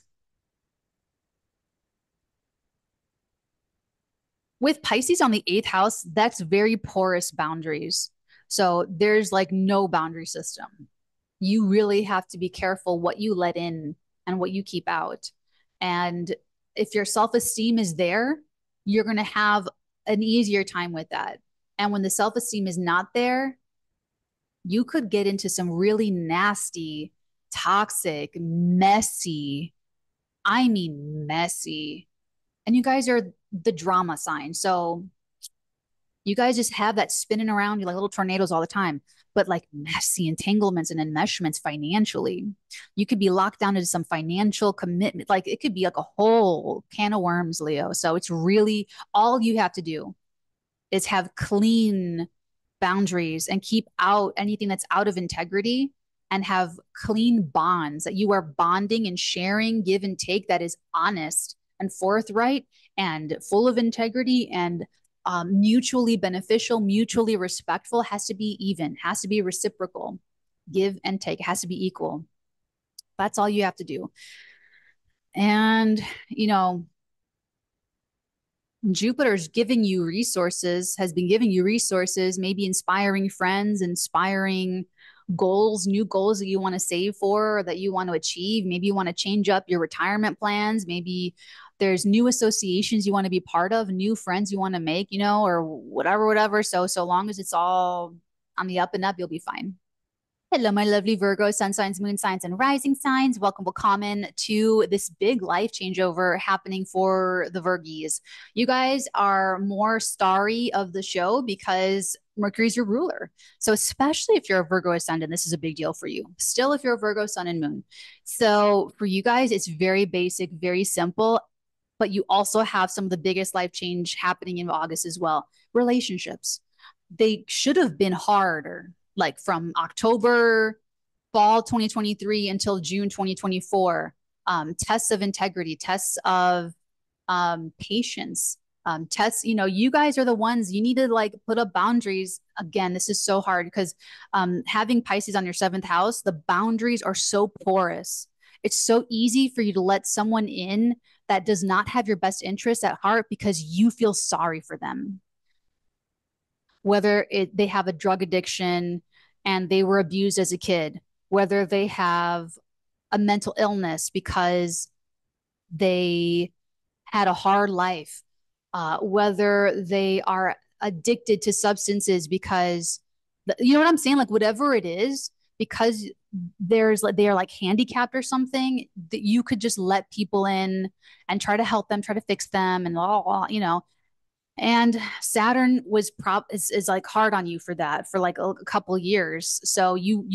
With Pisces on the eighth house, that's very porous boundaries. So there's like no boundary system. You really have to be careful what you let in and what you keep out. And if your self esteem is there, you're going to have an easier time with that. And when the self esteem is not there, you could get into some really nasty, toxic, messy, I mean, messy. And you guys are the drama sign. So you guys just have that spinning around you like little tornadoes all the time, but like messy entanglements and enmeshments financially. You could be locked down into some financial commitment. Like it could be like a whole can of worms, Leo. So it's really all you have to do is have clean boundaries and keep out anything that's out of integrity and have clean bonds that you are bonding and sharing, give and take that is honest and forthright and full of integrity and mutually beneficial, mutually respectful, has to be even, has to be reciprocal. Give and take, it has to be equal. That's all you have to do. And, you know, Jupiter's giving you resources, has been giving you resources, maybe inspiring friends, inspiring goals, new goals that you want to save for or that you want to achieve. Maybe you want to change up your retirement plans. Maybe there's new associations you want to be part of, new friends you want to make, you know, or whatever. So long as it's all on the up and up, you'll be fine. Hello, my lovely Virgo, sun signs, moon signs, and rising signs. Welcome, welcome to this big life changeover happening for the Virgies. You guys are more starry of the show because Mercury's your ruler. So, especially if you're a Virgo ascendant, this is a big deal for you. Still, if you're a Virgo sun and moon. So, for you guys, it's very basic, very simple, but you also have some of the biggest life change happening in August as well. Relationships. They should have been harder, like from October, fall 2023 until June 2024. Tests of integrity, tests of patience, tests. You guys are the ones you need to like put up boundaries. Again, this is so hard because having Pisces on your seventh house, the boundaries are so porous. It's so easy for you to let someone in that does not have your best interest at heart because you feel sorry for them, whether they have a drug addiction and they were abused as a kid, whether they have a mental illness because they had a hard life, whether they are addicted to substances because, you know what I'm saying? Like whatever it is, because they are like handicapped or something, that you could just let people in and try to help them, try to fix them, and and Saturn is like hard on you for that for like a couple years. So you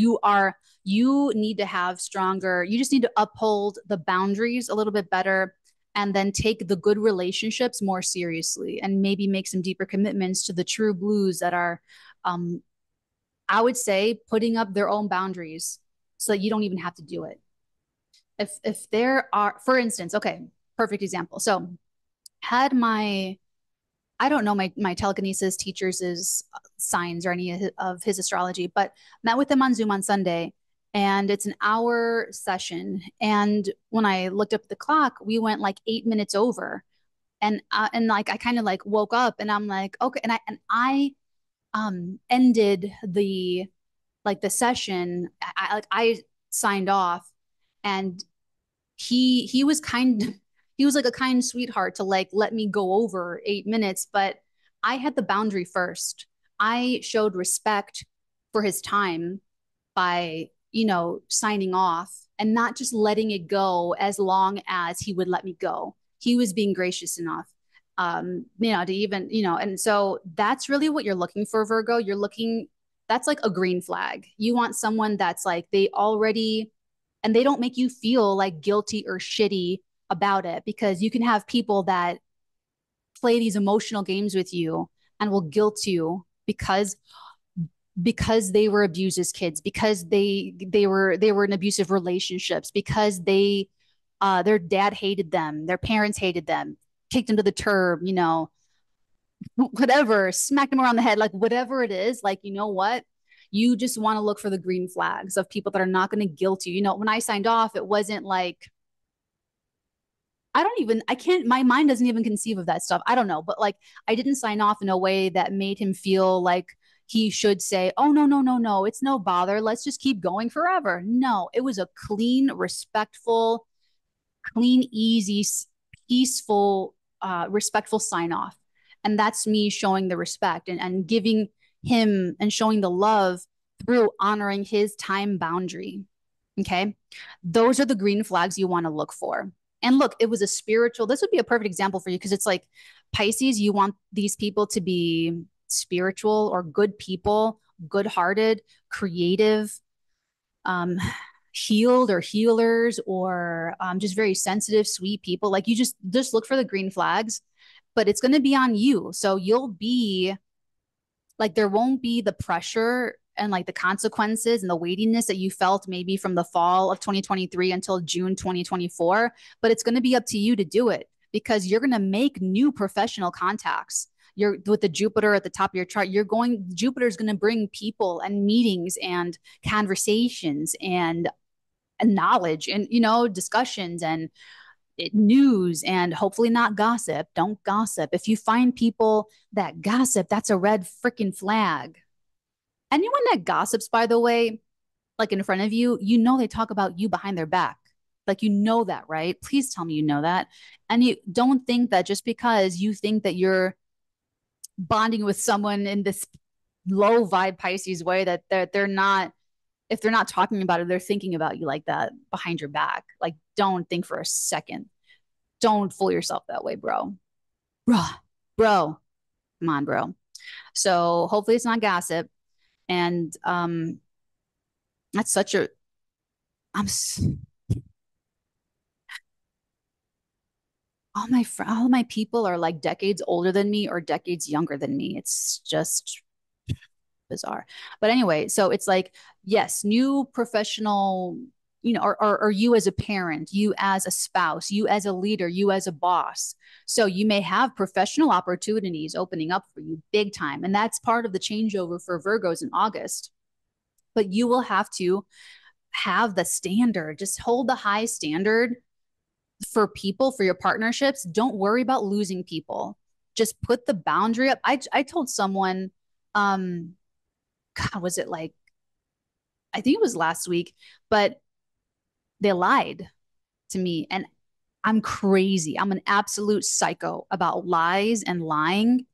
need to have stronger, you just need to uphold the boundaries a little bit better and then take the good relationships more seriously and maybe make some deeper commitments to the true blues that are I would say putting up their own boundaries so that you don't even have to do it. If there are, for instance, okay, perfect example. So had my I don't know my telekinesis teacher's signs or any of his astrology, but met with him on Zoom on Sunday, and it's an hour session. And when I looked up the clock, we went like 8 minutes over, and like I kind of like woke up, and I'm like, okay, and I ended the session. I signed off, and he was kind he was like a kind sweetheart to like let me go over 8 minutes, but I had the boundary first. I showed respect for his time by, signing off and not just letting it go as long as he would let me go. He was being gracious enough, to even, and so that's really what you're looking for, Virgo. That's like a green flag. You want someone that's like, and they don't make you feel like guilty or shitty about it, because you can have people that play these emotional games with you and will guilt you because they were abused as kids, because they were in abusive relationships, because their dad hated them, their parents hated them, kicked them to the curb, whatever, smacked them around the head, like whatever it is, like, you know what? You just want to look for the green flags of people that are not going to guilt you. When I signed off, it wasn't like, I can't, my mind doesn't even conceive of that stuff. I don't know. But like, I didn't sign off in a way that made him feel like he should say, oh, no, no, no, no, it's no bother. Let's just keep going forever. No, it was a clean, respectful, clean, easy, peaceful, respectful sign off. And that's me showing the respect and giving him and showing the love through honoring his time boundary. Okay. Those are the green flags you want to look for. And look, it was this would be a perfect example for you because it's like Pisces, you want these people to be spiritual or good people, good hearted, creative, um, healed or healers, or just very sensitive, sweet people. Like you just look for the green flags, but it's going to be on you. So you'll be like, there won't be the pressure and like the consequences and the weightiness that you felt maybe from the fall of 2023 until June 2024. But it's going to be up to you to do it because you're going to make new professional contacts. You're with the Jupiter at the top of your chart. Jupiter's going to bring people and meetings and conversations and knowledge and, discussions and news, and hopefully not gossip. Don't gossip. If you find people that gossip, that's a red freaking flag. Anyone that gossips, by the way, like in front of you, they talk about you behind their back. Like, that, right? Please tell me you know that. And you don't think that just because you think that you're bonding with someone in this low vibe Pisces way that they're not if they're not talking about it, they're thinking about you like that behind your back. Like, don't think for a second. Don't fool yourself that way, bro. Bro. Come on, bro. So hopefully it's not gossip. And that's such a I'm all my people are like decades older than me or decades younger than me. It's just bizarre. But anyway, so it's like, yes, new professional, or you as a parent, you as a spouse, you as a leader, you as a boss. So you may have professional opportunities opening up for you big time. And that's part of the changeover for Virgos in August. But you will have to have the standard, just hold the high standard for people, for your partnerships. Don't worry about losing people. Just put the boundary up. I told someone, God, was it like, I think it was last week, but they lied to me. And I'm crazy. I'm an absolute psycho about lies and lying.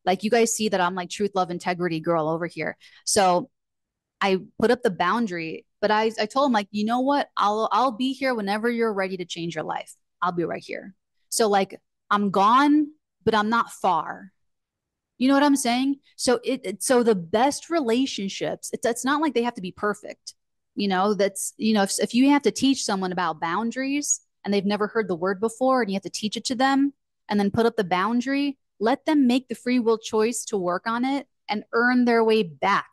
Like, you guys see that I'm like truth, love, integrity girl over here. So I put up the boundary, but I told him, like, you know what? I'll be here whenever you're ready to change your life. I'll be right here. So like, I'm gone, but I'm not far. You know what I'm saying? So so the best relationships, it's not like they have to be perfect. That's, if you have to teach someone about boundaries and they've never heard the word before and you have to teach it to them and then put up the boundary, let them make the free will choice to work on it and earn their way back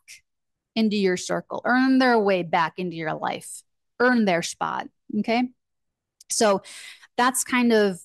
into your circle, earn their way back into your life, earn their spot. Okay. So that's kind of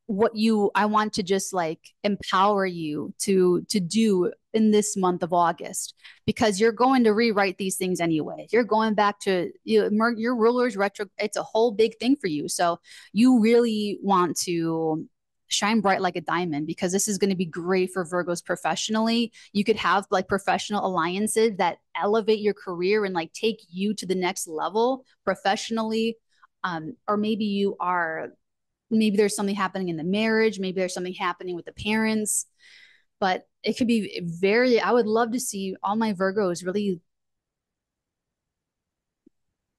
what I want to just like empower you to do in this month of August, because you're going to rewrite these things anyway. You're going back to your ruler's retro. It's a whole big thing for you. So you really want to shine bright like a diamond, because this is going to be great for Virgos professionally. You could have like professional alliances that elevate your career and like take you to the next level professionally. Or maybe there's something happening in the marriage, maybe there's something happening with the parents, but it could be I would love to see all my Virgos really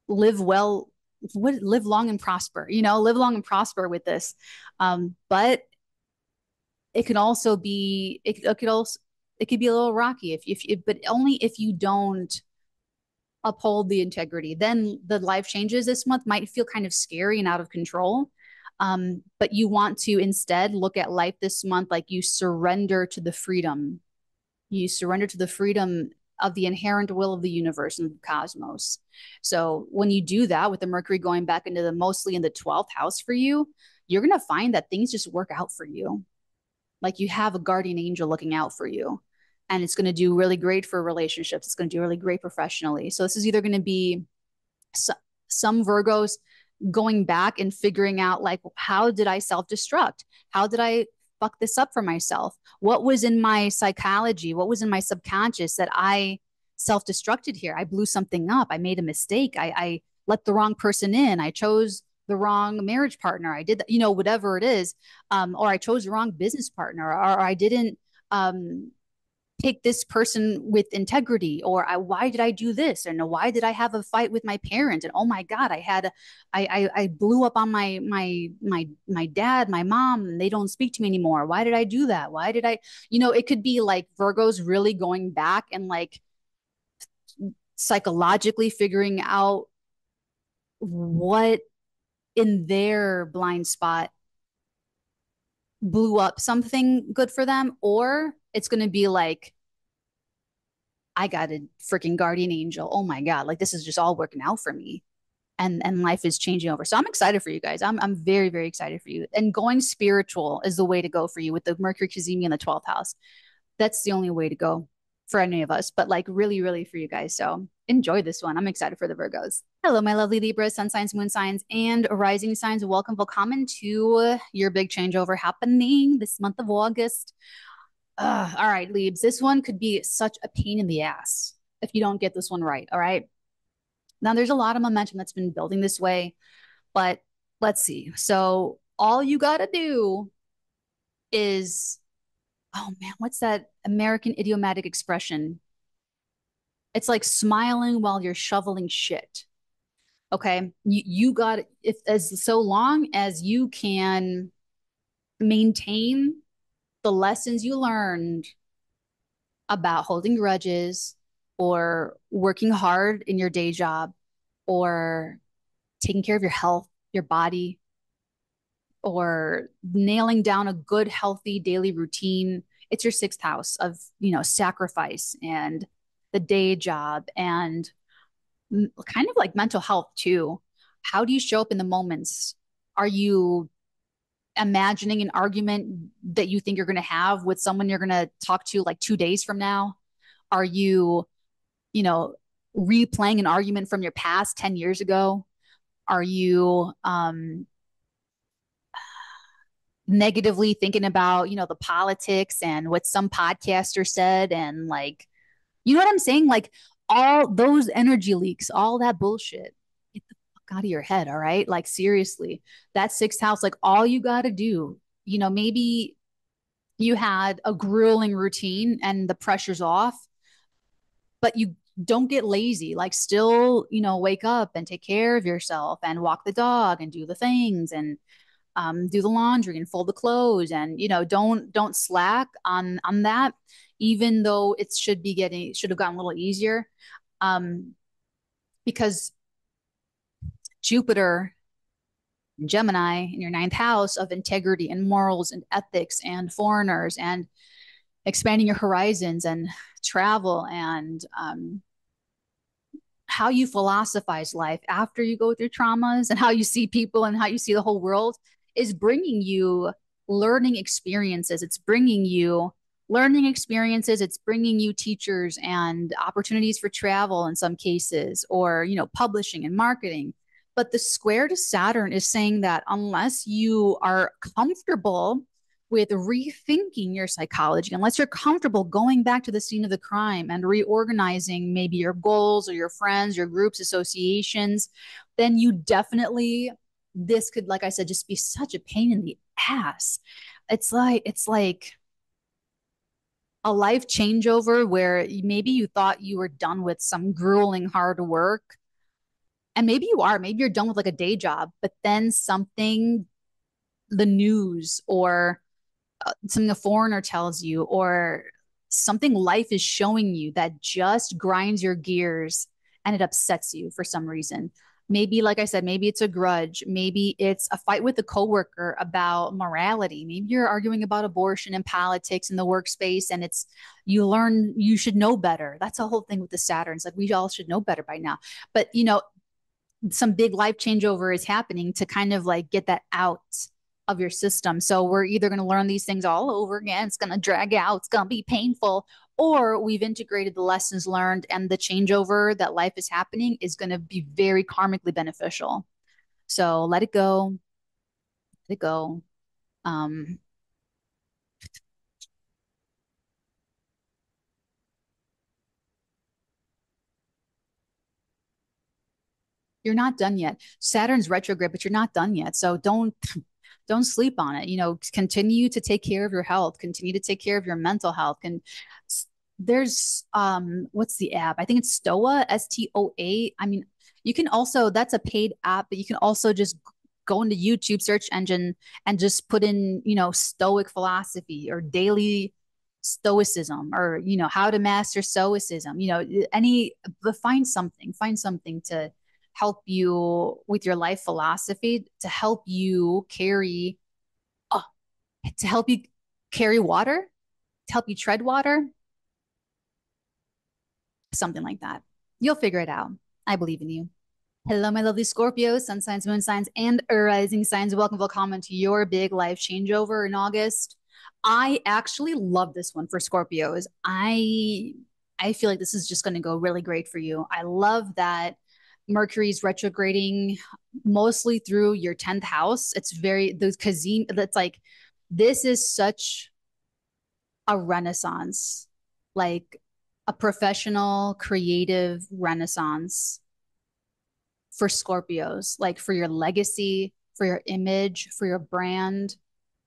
live well, live long and prosper, live long and prosper with this. But it could also be, it could be a little rocky but only if you don't uphold the integrity. Then the life changes this month might feel kind of scary and out of control. But you want to instead look at life this month like you surrender to the freedom. You surrender to the freedom of the inherent will of the universe and the cosmos. So when you do that, with the Mercury going back into mostly in the 12th house for you, you're going to find that things just work out for you. Like, you have a guardian angel looking out for you, and it's going to do really great for relationships. It's going to do really great professionally. So this is either going to be some Virgos going back and figuring out, like, how did I self-destruct? How did I fuck this up for myself? What was in my psychology? What was in my subconscious that I self-destructed here? I blew something up. I made a mistake. I let the wrong person in. I chose the wrong marriage partner. I did that, whatever it is. Or I chose the wrong business partner, or I didn't pick this person with integrity, or why did I do this? And why did I have a fight with my parent? And oh my God, I blew up on my dad, my mom, and they don't speak to me anymore. Why did I do that? Why did I, it could be like Virgos really going back and like psychologically figuring out what in their blind spot blew up something good for them. Or it's going to be like, I got a freaking guardian angel. Oh my God. Like, this is just all working out for me. And life is changing over. So I'm excited for you guys. I'm very, very excited for you. And going spiritual is the way to go for you with the Mercury 𝚑𝚤𝚗 in the 12th house. That's the only way to go for any of us, but like really, really for you guys. So enjoy this one. I'm excited for the Virgos. Hello, my lovely Libra, sun signs, moon signs, and rising signs. Welcome, willkommen to your big changeover happening this month of August. All right, Libs, this one could be such a pain in the ass if you don't get this one right. All right. Now, there's a lot of momentum that's been building this way, but let's see. So all you got to do is, oh man, what's that American idiomatic expression? It's like smiling while you're shoveling shit. Okay. You got, if as so long as you can maintain the lessons you learned about holding grudges or working hard in your day job or taking care of your health, your body, or nailing down a good, healthy daily routine. It's your sixth house of, sacrifice and the day job and kind of like mental health too. How do you show up in the moments? Are you imagining an argument that you think you're going to have with someone you're going to talk to like 2 days from now? Are you, you know, replaying an argument from your past 10 years ago? Are you negatively thinking about, the politics and what some podcaster said and like, you know what I'm saying? Like all those energy leaks, all that bullshit. Get the fuck out of your head, all right? Like seriously, that sixth house, like all you got to do, maybe you had a grueling routine and the pressure's off, but you don't get lazy. Like still, wake up and take care of yourself and walk the dog and do the things and do the laundry and fold the clothes and don't slack on that, even though it should have gotten a little easier, um, because Jupiter and Gemini in your ninth house of integrity and morals and ethics and foreigners and expanding your horizons and travel and how you philosophize life after you go through traumas and how you see people and how you see the whole world is bringing you learning experiences. It's bringing you learning experiences. It's bringing you teachers and opportunities for travel in some cases, or, publishing and marketing. But the square to Saturn is saying that unless you are comfortable with rethinking your psychology, unless you're comfortable going back to the scene of the crime and reorganizing maybe your goals or your friends, your groups, associations, then you definitely, this could, like I said, just be such a pain in the ass. It's like a life changeover where maybe you thought you were done with some grueling hard work. And maybe you are, maybe you're done with like a day job, but then something, the news or something a foreigner tells you or something life is showing you that just grinds your gears and it upsets you for some reason. Maybe, like I said, maybe it's a grudge. Maybe it's a fight with a coworker about morality. Maybe you're arguing about abortion and politics in the workspace, and you learn you should know better. That's the whole thing with the Saturns. Like we all should know better by now. But some big life changeover is happening to kind of like get that out of your system. So we're either going to learn these things all over again. It's going to drag out. It's going to be painful. Or we've integrated the lessons learned and the changeover that life is happening is going to be very karmically beneficial. So let it go. Let it go. Um, you're not done yet. Saturn's retrograde, but you're not done yet. So don't sleep on it. Continue to take care of your health, continue to take care of your mental health. And there's what's the app? I think it's STOA, STOA. I mean, you can also, that's a paid app, but you can also just go into YouTube search engine and just put in, stoic philosophy or daily stoicism or, how to master stoicism, find something to help you with your life philosophy, to help you carry, oh, to help you carry water, to help you tread water, something like that. You'll figure it out. I believe in you. Hello, my lovely Scorpios, sun signs, moon signs, and rising signs. Welcome, welcome to your big life changeover in August. I actually love this one for Scorpios. I feel like this is just going to go really great for you. I love that Mercury's retrograding mostly through your 10th house. It's very, the Kazim, that's like, this is such a renaissance, like a professional, creative renaissance for Scorpios, like for your legacy, for your image, for your brand,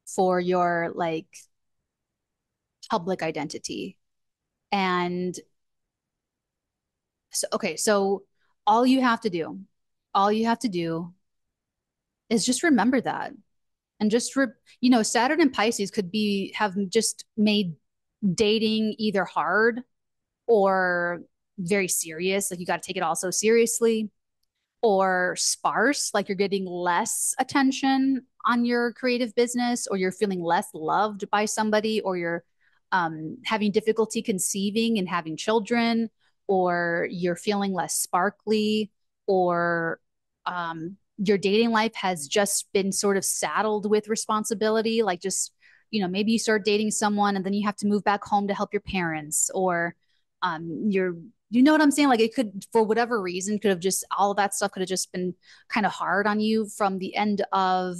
for your like public identity. And So, okay, so all you have to do, all you have to do is just remember that. And just, Saturn and Pisces could have just made dating either hard or very serious. Like you got to take it all so seriously, or sparse, like you're getting less attention on your creative business, or you're feeling less loved by somebody, or you're having difficulty conceiving and having children, or you're feeling less sparkly, or your dating life has just been sort of saddled with responsibility. Like just, maybe you start dating someone and then you have to move back home to help your parents, or you're you know what I'm saying? Like it could, for whatever reason, could have just all of that stuff could have just been kind of hard on you from the end of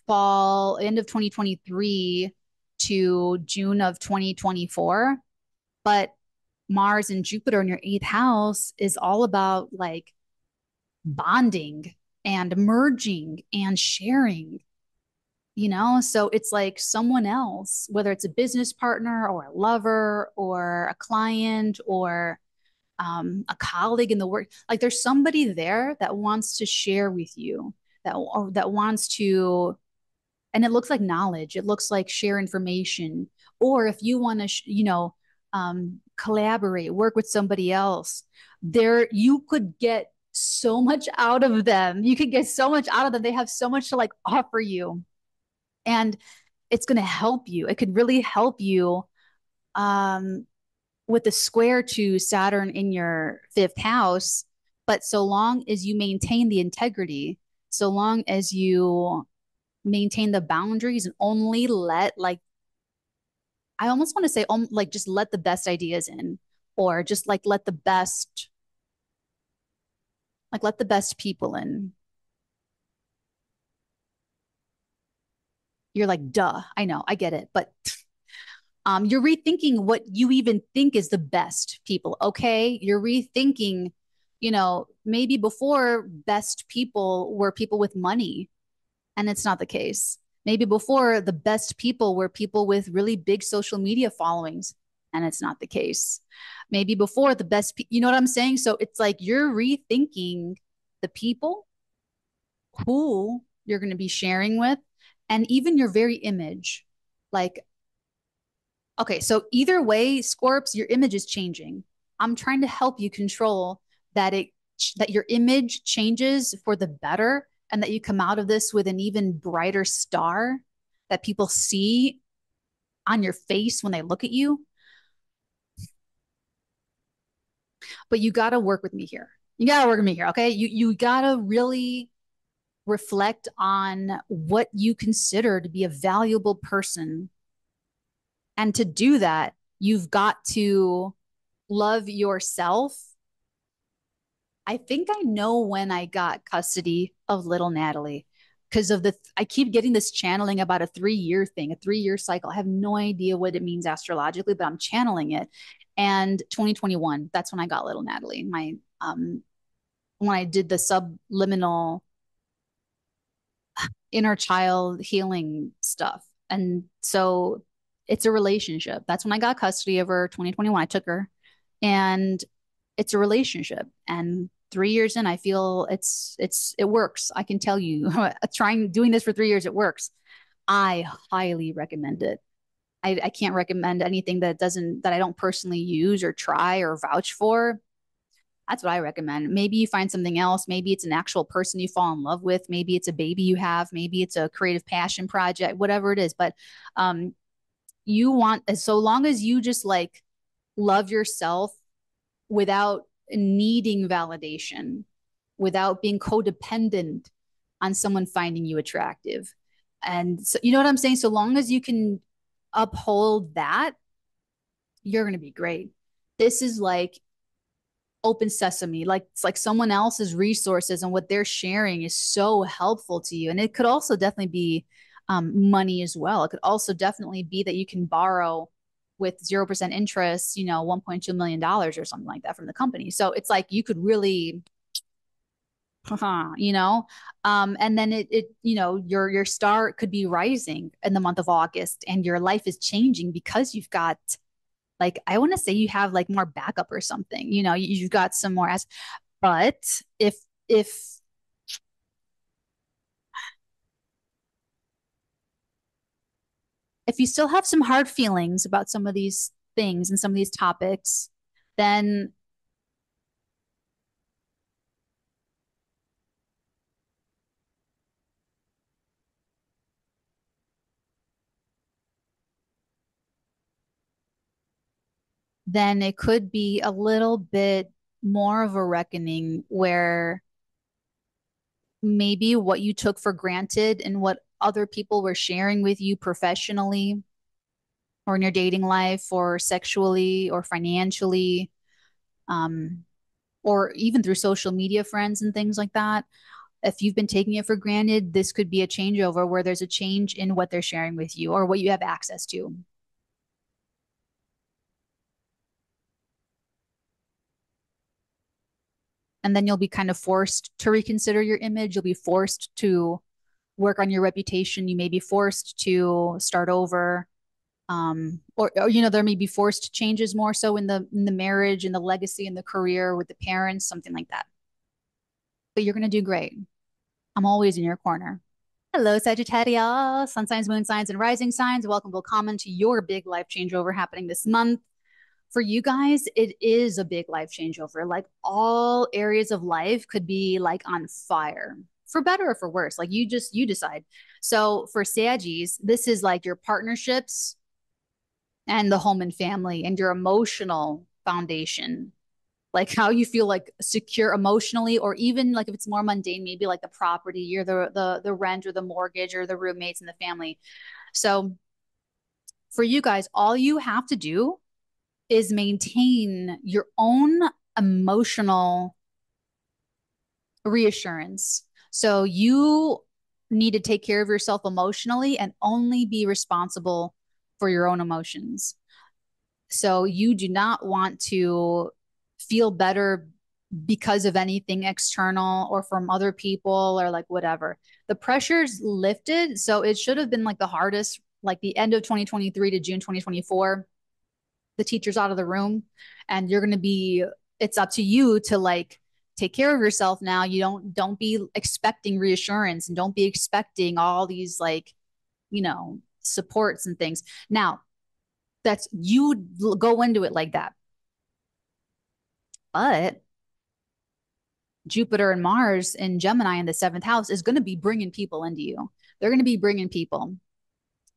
2023 to June of 2024. But Mars and Jupiter in your eighth house is all about like bonding and merging and sharing, So it's like someone else, whether it's a business partner or a lover or a client or a colleague in the work, like there's somebody there that wants to share with you, that wants to, and it looks like knowledge, it looks like share information, or if you want to collaborate, work with somebody else, there you could get so much out of them, they have so much to like offer you, and it's going to help you, it could really help you um with the square to Saturn in your fifth house. But so long as you maintain the integrity, so long as you maintain the boundaries and only let, like, I almost want to say, like, just let the best ideas in, or just like let the best people in. You're like, duh, I know, I get it. But you're rethinking what you even think is the best people. Okay. You're rethinking, maybe before best people were people with money, and it's not the case. Maybe before the best people were people with really big social media followings, and it's not the case. Maybe before the best, you know what I'm saying? So it's like you're rethinking the people who you're going to be sharing with, and even your very image. Like, okay, so either way, Scorps, your image is changing. I'm trying to help you control that your image changes for the better, and that you come out of this with an even brighter star that people see on your face when they look at you. But you got to work with me here. You got to work with me here, okay? You got to really reflect on what you consider to be a valuable person. And to do that, you've got to love yourself. I think I know when I got custody of little Natalie, because I keep getting this channeling about a 3-year thing, a 3-year cycle. I have no idea what it means astrologically, but I'm channeling it. And 2021, that's when I got little Natalie. When I did the subliminal inner child healing stuff. And so it's a relationship. That's when I got custody of her, 2021. I took her, and it's a relationship. And 3 years in, I feel it works. I can tell you, doing this for 3 years, it works. I highly recommend it. I can't recommend anything that I don't personally use or try or vouch for. That's what I recommend. Maybe you find something else. Maybe it's an actual person you fall in love with. Maybe it's a baby you have. Maybe it's a creative passion project, whatever it is. But so long as you just like love yourself without needing validation, without being codependent on someone finding you attractive. And so, you know what I'm saying? So long as you can uphold that, you're going to be great. This is like open sesame. Like it's like someone else's resources and what they're sharing is so helpful to you. And it could also definitely be money as well. It could also definitely be that you can borrow with 0% interest, $1.2 million or something like that from the company. So it's like you could really, and then your star could be rising in the month of August, and your life is changing because you've got like I want to say you have like more backup or something. You've got some more as, but if if you still have some hard feelings about some of these things and some of these topics, then it could be a little bit more of a reckoning where maybe what you took for granted and what other people were sharing with you professionally or in your dating life or sexually or financially, um, or even through social media friends and things like that. If you've been taking it for granted, this could be a changeover where there's a change in what they're sharing with you or what you have access to. And then you'll be kind of forced to reconsider your image. You'll be forced to work on your reputation. You may be forced to start over. Or there may be forced changes more so in the marriage and the legacy and the career with the parents, something like that. But you're gonna do great. I'm always in your corner. Hello, Sagittarius, sun signs, moon signs, and rising signs. Welcome, willkommen to your big life changeover happening this month. For you guys, it is a big life changeover. Like all areas of life could be like on fire, for better or for worse. Like you decide. So for Saggies, this is like your partnerships and the home and family and your emotional foundation, like how you feel like secure emotionally, or even like if it's more mundane, maybe like the property or the rent or the mortgage or the roommates and the family. So for you guys, all you have to do is maintain your own emotional reassurance. So you need to take care of yourself emotionally and only be responsible for your own emotions. So you do not want to feel better because of anything external or from other people or like whatever. The pressure's lifted. So it should have been like the hardest, like the end of 2023 to June 2024. The teacher's out of the room and you're going to be, it's up to you to like take care of yourself now. You don't be expecting reassurance and don't be expecting all these like, supports and things. Now, that's you go into it like that. But Jupiter and Mars in Gemini in the seventh house is going to be bringing people into you. They're going to be bringing people,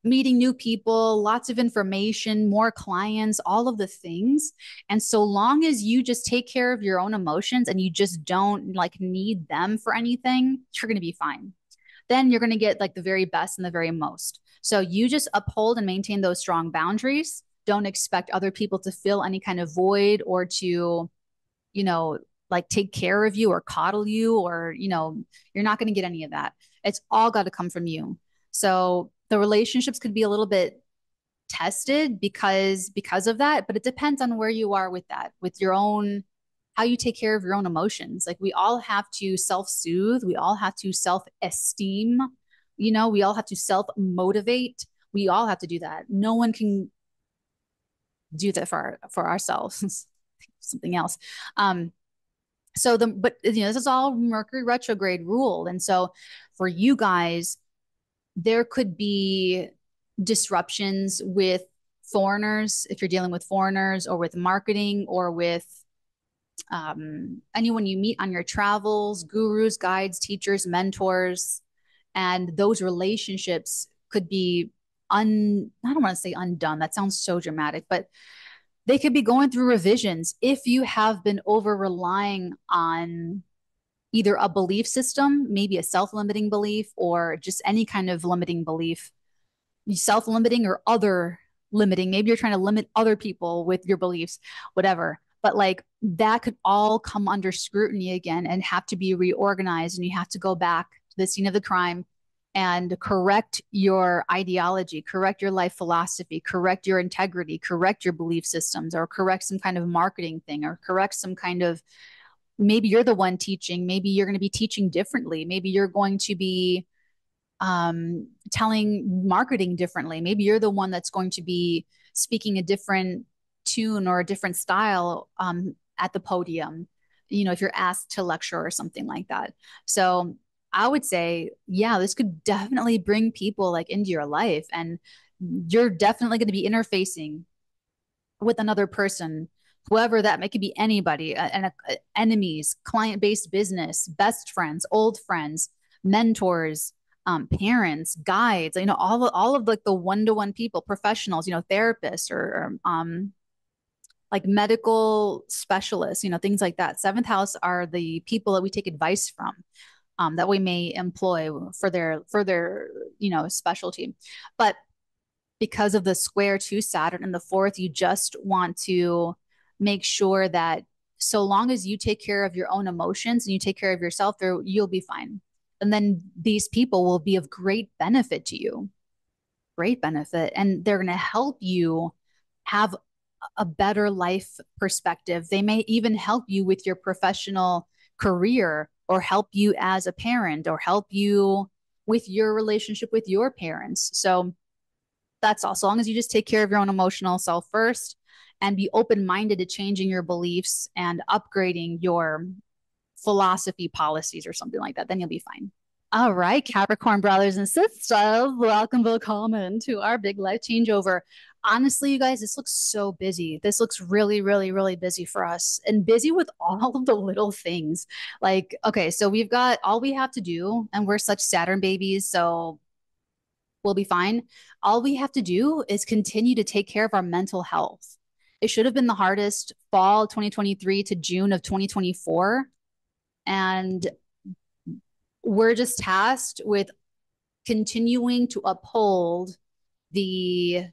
meeting new people, lots of information, more clients, all of the things. And so long as you just take care of your own emotions and you just don't like need them for anything, you're going to be fine. Then you're going to get like the very best and the very most. So you just uphold and maintain those strong boundaries. Don't expect other people to fill any kind of void or to, you know, like take care of you or coddle you, or, you're not going to get any of that. It's all got to come from you. So the relationships could be a little bit tested because of that, but it depends on where you are with that, with your own, how you take care of your own emotions. Like we all have to self-soothe, we all have to self-esteem, we all have to self-motivate. We all have to do that. No one can do that for ourselves. Something else. But this is all Mercury retrograde rule. And so for you guys, there could be disruptions with foreigners if you're dealing with foreigners, or with marketing, or with anyone you meet on your travels, gurus, guides, teachers, mentors. And those relationships could be I don't want to say undone. That sounds so dramatic, but they could be going through revisions if you have been over relying on either a belief system, maybe a self-limiting belief, or just any kind of limiting belief, self-limiting or other limiting. Maybe you're trying to limit other people with your beliefs, whatever. But like that could all come under scrutiny again and have to be reorganized. And you have to go back to the scene of the crime and correct your ideology, correct your life philosophy, correct your integrity, correct your belief systems, or correct some kind of marketing thing, or correct some kind of, maybe you're the one teaching, maybe you're going to be teaching differently, maybe you're going to be telling marketing differently, maybe you're the one that's going to be speaking a different tune or a different style at the podium, you know, if you're asked to lecture or something like that. So I would say, yeah, this could definitely bring people like into your life, and you're definitely going to be interfacing with another person, whoever that may, could be anybody, and enemies, client-based business, best friends, old friends, mentors, parents, guides, you know, all of like the one-to-one people, professionals, you know, therapists or like medical specialists, you know, things like that. Seventh house are the people that we take advice from, that we may employ for their, you know, specialty. But because of the square to Saturn in the fourth, you just want to make sure that so long as you take care of your own emotions and you take care of yourself, there you'll be fine. And then these people will be of great benefit to you, great benefit, and they're going to help you have a better life perspective. They may even help you with your professional career, or help you as a parent, or help you with your relationship with your parents. So that's all. So long as you just take care of your own emotional self first and be open minded to changing your beliefs and upgrading your philosophy policies or something like that, then you'll be fine. All right, Capricorn brothers and sisters, welcome, welcome to our big life changeover. Honestly, you guys, this looks so busy. This looks really, really, really busy for us, and busy with all of the little things. Like, okay, so we've got all we have to do, and we're such Saturn babies, so we'll be fine. All we have to do is continue to take care of our mental health. It should have been the hardest fall 2023 to June of 2024. And we're just tasked with continuing to uphold the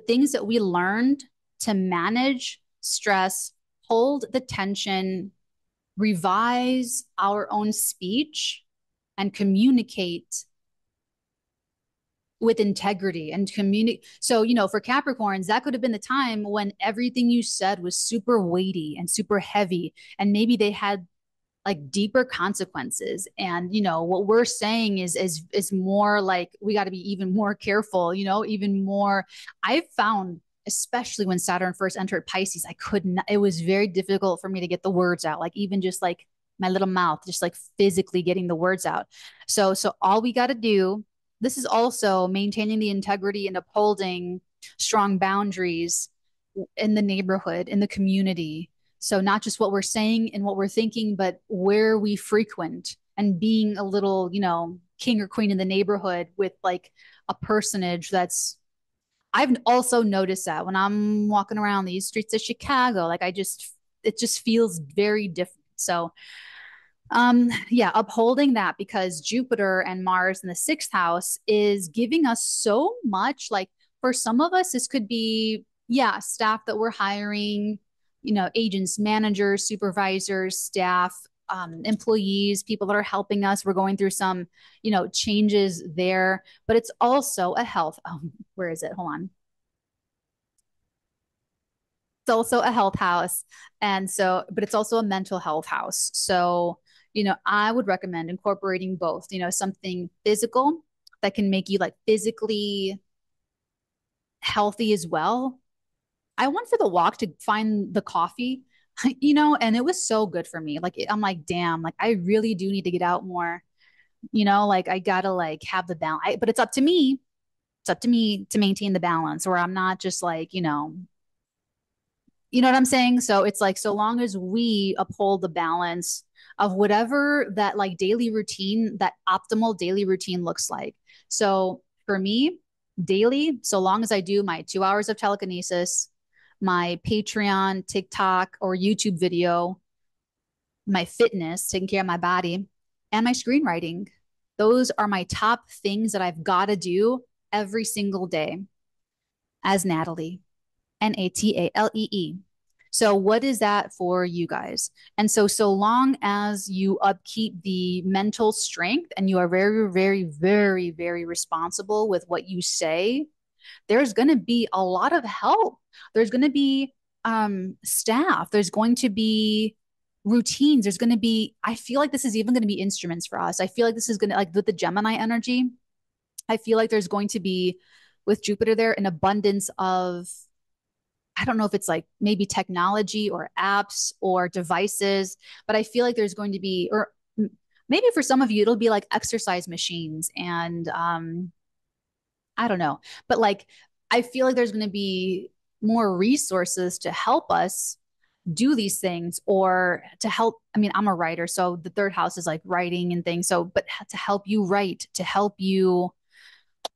things that we learned to manage stress, hold the tension, revise our own speech, and communicate with integrity and communicate. So, you know, for Capricorns, that could have been the time when everything you said was super weighty and super heavy, and maybe they had like deeper consequences. And you know what we're saying is more like we got to be even more careful, you know, even more. I've found, especially when Saturn first entered Pisces, I could not, it was very difficult for me to get the words out, like even just like my little mouth, just like physically getting the words out. So all we got to do, this is also maintaining the integrity and upholding strong boundaries in the neighborhood, in the community. So not just what we're saying and what we're thinking, but where we frequent, and being a little, you know, king or queen in the neighborhood with like a personage that's, I've also noticed that when I'm walking around these streets of Chicago, like it just feels very different. So yeah, upholding that, because Jupiter and Mars in the sixth house is giving us so much. Like for some of us, this could be, yeah, staff that we're hiring, you know, agents, managers, supervisors, staff, employees, people that are helping us. We're going through some, you know, changes there, but it's also a health. Where is it? Hold on. It's also a health house. And so, but it's also a mental health house. So, you know, I would recommend incorporating both, you know, something physical that can make you like physically healthy as well. I went for the walk to find the coffee, you know, and it was so good for me. Like, I'm like, damn, like I really do need to get out more, you know, like I gotta like have the balance. But it's up to me. It's up to me to maintain the balance, where I'm not just like, you know what I'm saying? So it's like, so long as we uphold the balance of whatever that like daily routine, that optimal daily routine looks like. So for me, daily, so long as I do my 2 hours of telekinesis, my Patreon, TikTok, or YouTube video, my fitness, taking care of my body, and my screenwriting, those are my top things that I've got to do every single day as Natalie. Natalee. So, what is that for you guys? And so long as you upkeep the mental strength and you are very, very, very, very responsible with what you say, there's going to be a lot of help. There's going to be staff. There's going to be routines. There's going to be, I feel like this is even going to be instruments for us. I feel like this is going to, like with the Gemini energy, I feel like there's going to be, with Jupiter there, an abundance of I don't know if it's like maybe technology or apps or devices, but I feel like there's going to be, or maybe for some of you, it'll be like exercise machines and I don't know. But like, I feel like there's going to be more resources to help us do these things or to help. I mean, I'm a writer, so the third house is like writing and things. So, but to help you write, to help you,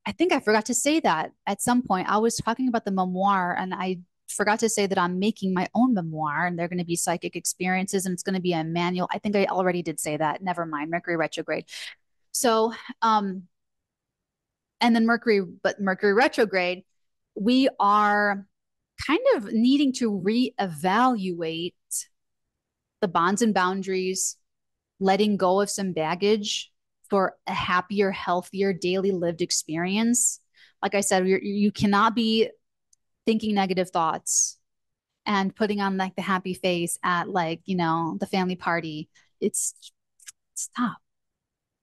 I think I forgot to say that at some point. I was talking about the memoir and I forgot to say that I'm making my own memoir and they're going to be psychic experiences and it's going to be a manual. I think I already did say that. Never mind, Mercury retrograde. So, and then Mercury retrograde, we are kind of needing to reevaluate the bonds and boundaries, letting go of some baggage for a happier, healthier daily lived experience. Like I said, you cannot be thinking negative thoughts and putting on like the happy face at like, you know, the family party. It's stop,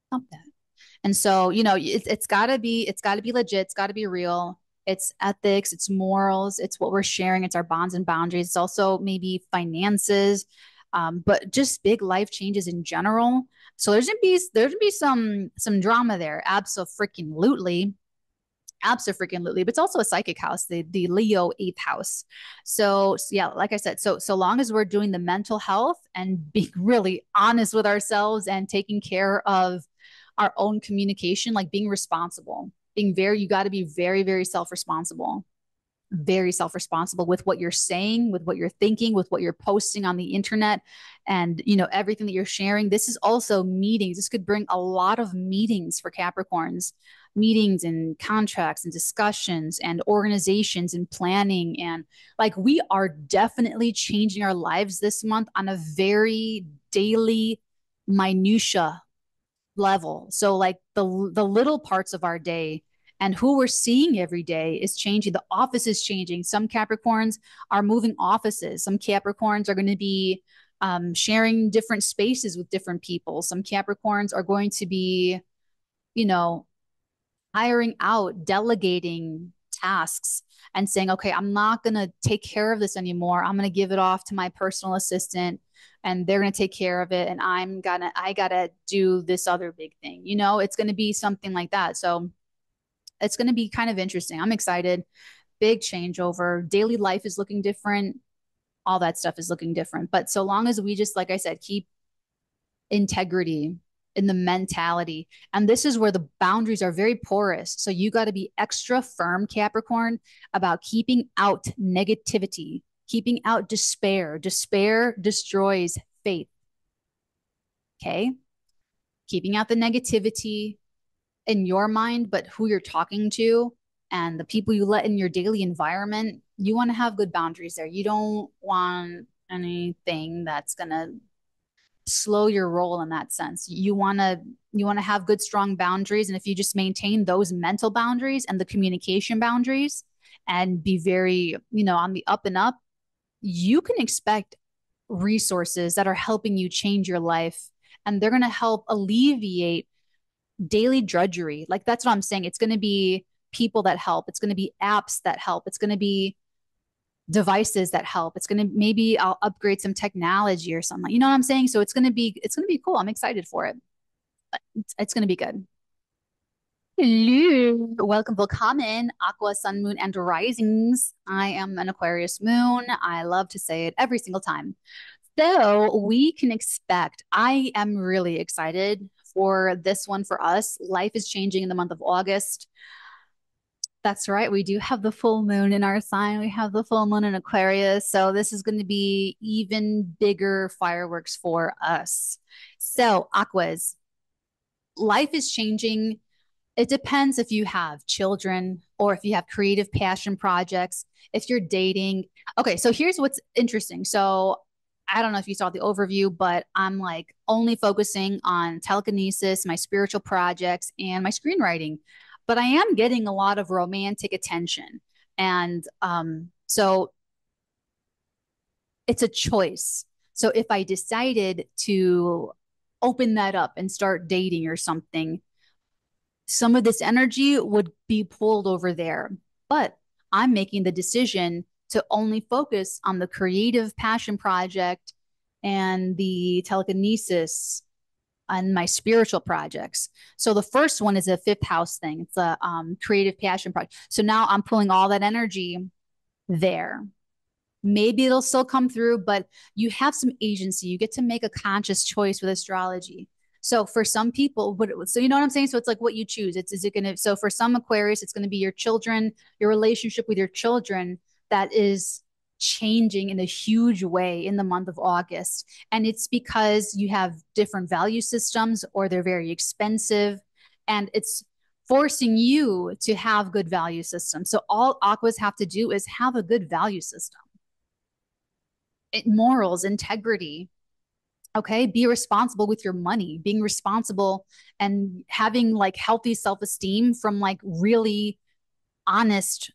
stop that. And so, you know, it's gotta be legit. It's gotta be real. It's ethics, it's morals, it's what we're sharing, it's our bonds and boundaries. It's also maybe finances, but just big life changes in general. So there's gonna be some drama there. Absolutely. Absolutely. But it's also a psychic house, the Leo eighth house. So yeah, like I said, so long as we're doing the mental health and being really honest with ourselves and taking care of our own communication, like being responsible, being very, you got to be very, very self-responsible with what you're saying, with what you're thinking, with what you're posting on the internet, and you know everything that you're sharing. This is also meetings. This could bring a lot of meetings for Capricorns, meetings and contracts and discussions and organizations and planning, and like we are definitely changing our lives this month on a very daily minutia level. So like the little parts of our day and who we're seeing every day is changing. The office is changing. Some Capricorns are moving offices. Some Capricorns are going to be sharing different spaces with different people. Some Capricorns are going to be, you know, hiring out, delegating tasks and saying, okay, I'm not going to take care of this anymore. I'm going to give it off to my personal assistant and they're going to take care of it. And I got to do this other big thing. You know, it's going to be something like that. So it's going to be kind of interesting. I'm excited. Big changeover. Daily life is looking different. All that stuff is looking different. But so long as we just, like I said, keep integrity in the mentality. And this is where the boundaries are very porous. So you got to be extra firm, Capricorn, about keeping out negativity, keeping out despair. Despair destroys faith. Okay. Keeping out the negativity in your mind, but who you're talking to and the people you let in your daily environment, you want to have good boundaries there. You don't want anything that's going to slow your roll in that sense. You want to have good strong boundaries, and if you just maintain those mental boundaries and the communication boundaries and be very, you know, on the up and up, you can expect resources that are helping you change your life and they're going to help alleviate daily drudgery. Like that's what I'm saying. It's going to be people that help. It's going to be apps that help. It's going to be devices that help. It's going to maybe I'll upgrade some technology or something. You know what I'm saying? So it's going to be cool. I'm excited for it. It's going to be good. Hello. Welcome, willkommen, Aqua, Sun, Moon, and Risings. I am an Aquarius moon. I love to say it every single time. So we can expect, I am really excited for this one for us. Life is changing in the month of August. That's right. We do have the full moon in our sign. We have the full moon in Aquarius. So this is going to be even bigger fireworks for us. So, Aquas, life is changing. It depends if you have children or if you have creative passion projects, if you're dating. Okay, so here's what's interesting. So, I don't know if you saw the overview, but I'm like only focusing on telekinesis, my spiritual projects, and my screenwriting. But I am getting a lot of romantic attention. And so it's a choice. So if I decided to open that up and start dating or something, some of this energy would be pulled over there. But I'm making the decision to only focus on the creative passion project and the telekinesis and my spiritual projects. So the first one is a fifth house thing. It's a creative passion project. So now I'm pulling all that energy there. Maybe it'll still come through, but you have some agency. You get to make a conscious choice with astrology. So for some people, so you know what I'm saying? So it's like what you choose. Is it going to, so for some Aquarius, it's going to be your children, your relationship with your children that is changing in a huge way in the month of August. And it's because you have different value systems or they're very expensive. And it's forcing you to have good value systems. So all Aquas have to do is have a good value system. Morals, integrity. Okay, be responsible with your money, being responsible and having like healthy self-esteem from like really honest,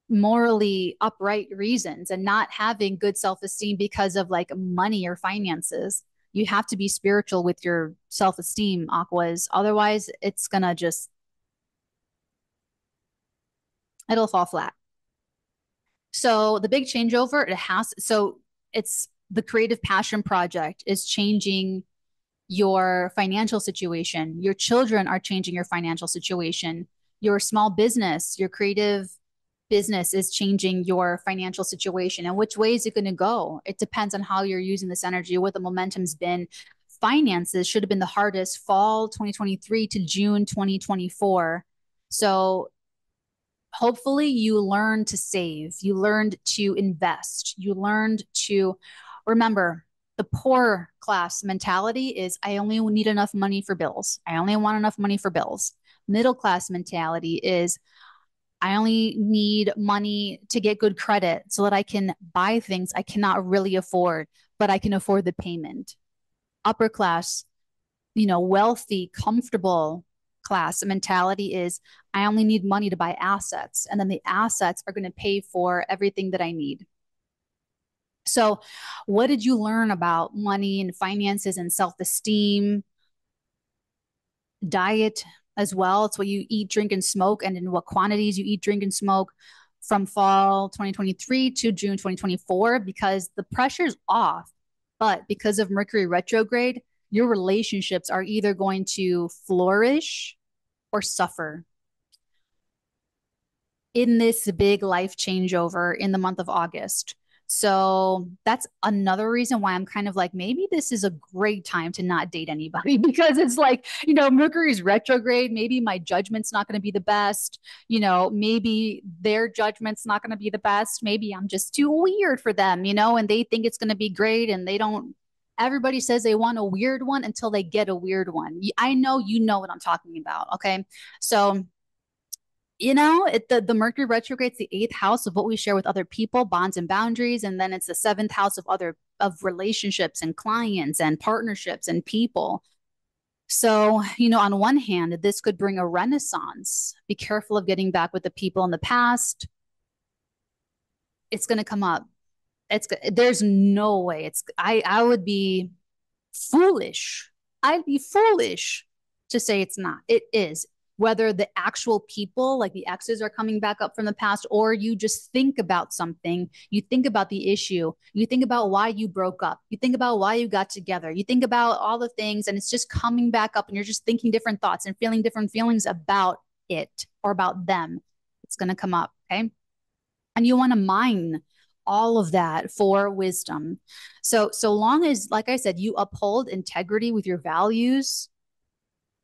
morally upright reasons, and not having good self-esteem because of like money or finances. You have to be spiritual with your self-esteem, Aquas. Otherwise, it's gonna just, it'll fall flat. So the big changeover, it's the creative passion project is changing your financial situation. Your children are changing your financial situation. Your small business, your creative business is changing your financial situation. And which way is it going to go? It depends on how you're using this energy, what the momentum's been. Finances should have been the hardest fall 2023 to June 2024. So hopefully you learned to save, you learned to invest, you learned to remember the poor class mentality is I only need enough money for bills. I only want enough money for bills. Middle class mentality is I only need money to get good credit so that I can buy things I cannot really afford, but I can afford the payment. Upper class, wealthy, comfortable class mentality is I only need money to buy assets, and then the assets are going to pay for everything that I need. So, what did you learn about money and finances and self-esteem, diet as well? It's what you eat, drink, and smoke, and in what quantities you eat, drink, and smoke from fall 2023 to June 2024, because the pressure's off. But because of Mercury retrograde, your relationships are either going to flourish or suffer in this big life changeover in the month of August. So that's another reason why I'm kind of like, maybe this is a great time to not date anybody, because it's like, Mercury's retrograde. Maybe my judgment's not going to be the best. Maybe their judgment's not going to be the best. Maybe I'm just too weird for them, and they think it's going to be great and they don't. Everybody says they want a weird one until they get a weird one. I know you know what I'm talking about. Okay. So the Mercury retrograde's the eighth house of what we share with other people, bonds and boundaries, and then it's the seventh house of relationships and clients and partnerships and people. So, on one hand, this could bring a renaissance. Be careful of getting back with the people in the past. It's going to come up. There's no way I would be foolish. I'd be foolish to say it's not. It is. Whether the actual people, like the exes, are coming back up from the past, or you just think about something, you think about the issue, you think about why you broke up, you think about why you got together, you think about all the things, and it's just coming back up, and you're just thinking different thoughts and feeling different feelings about it or about them. It's going to come up, okay? And you want to mine all of that for wisdom. So long as, like I said, you uphold integrity with your values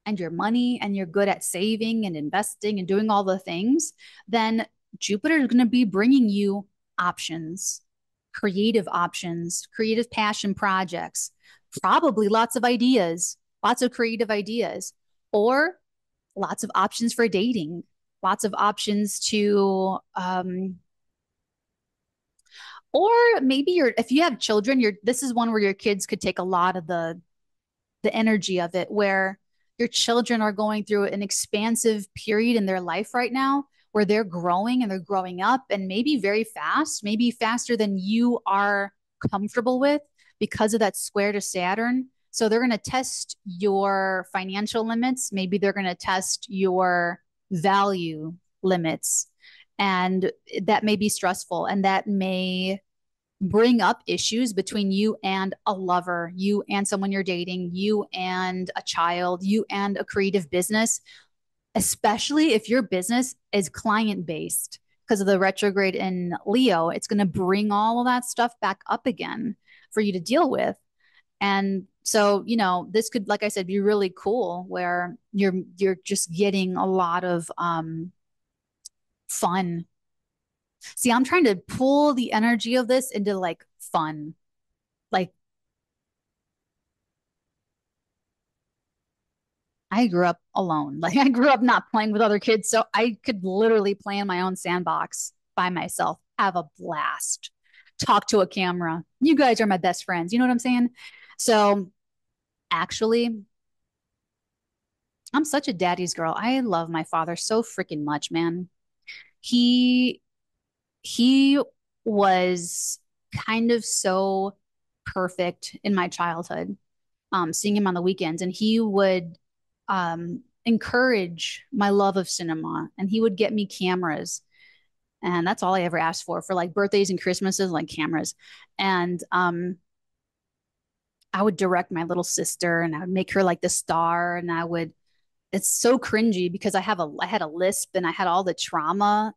and your money, and you're good at saving and investing and doing all the things, then Jupiter is going to be bringing you options, creative passion projects, probably lots of ideas, lots of creative ideas, or lots of options for dating, lots of options to, or maybe if you have children, this is one where your kids could take a lot of the energy of it, where your children are going through an expansive period in their life right now where they're growing and they're growing up, and maybe very fast, maybe faster than you are comfortable with because of that square to Saturn. So they're going to test your financial limits. Maybe they're going to test your value limits. And that may be stressful, and that may bring up issues between you and a lover, you and someone you're dating, you and a child, you and a creative business, especially if your business is client based. Because of the retrograde in Leo, it's going to bring all of that stuff back up again for you to deal with. And so, this could, like I said, be really cool where you're just getting a lot of fun. See, I'm trying to pull the energy of this into like fun. Like I grew up alone. Like I grew up not playing with other kids, so I could literally play in my own sandbox by myself, have a blast, talk to a camera. You guys are my best friends. You know what I'm saying? So actually, I'm such a daddy's girl. I love my father so freaking much, man. He he was kind of so perfect in my childhood. Seeing him on the weekends, and he would encourage my love of cinema, and he would get me cameras, and that's all I ever asked for like birthdays and Christmases, like cameras. And I would direct my little sister, and I would make her like the star, and I would. It's so cringy because I had a lisp and I had all the trauma,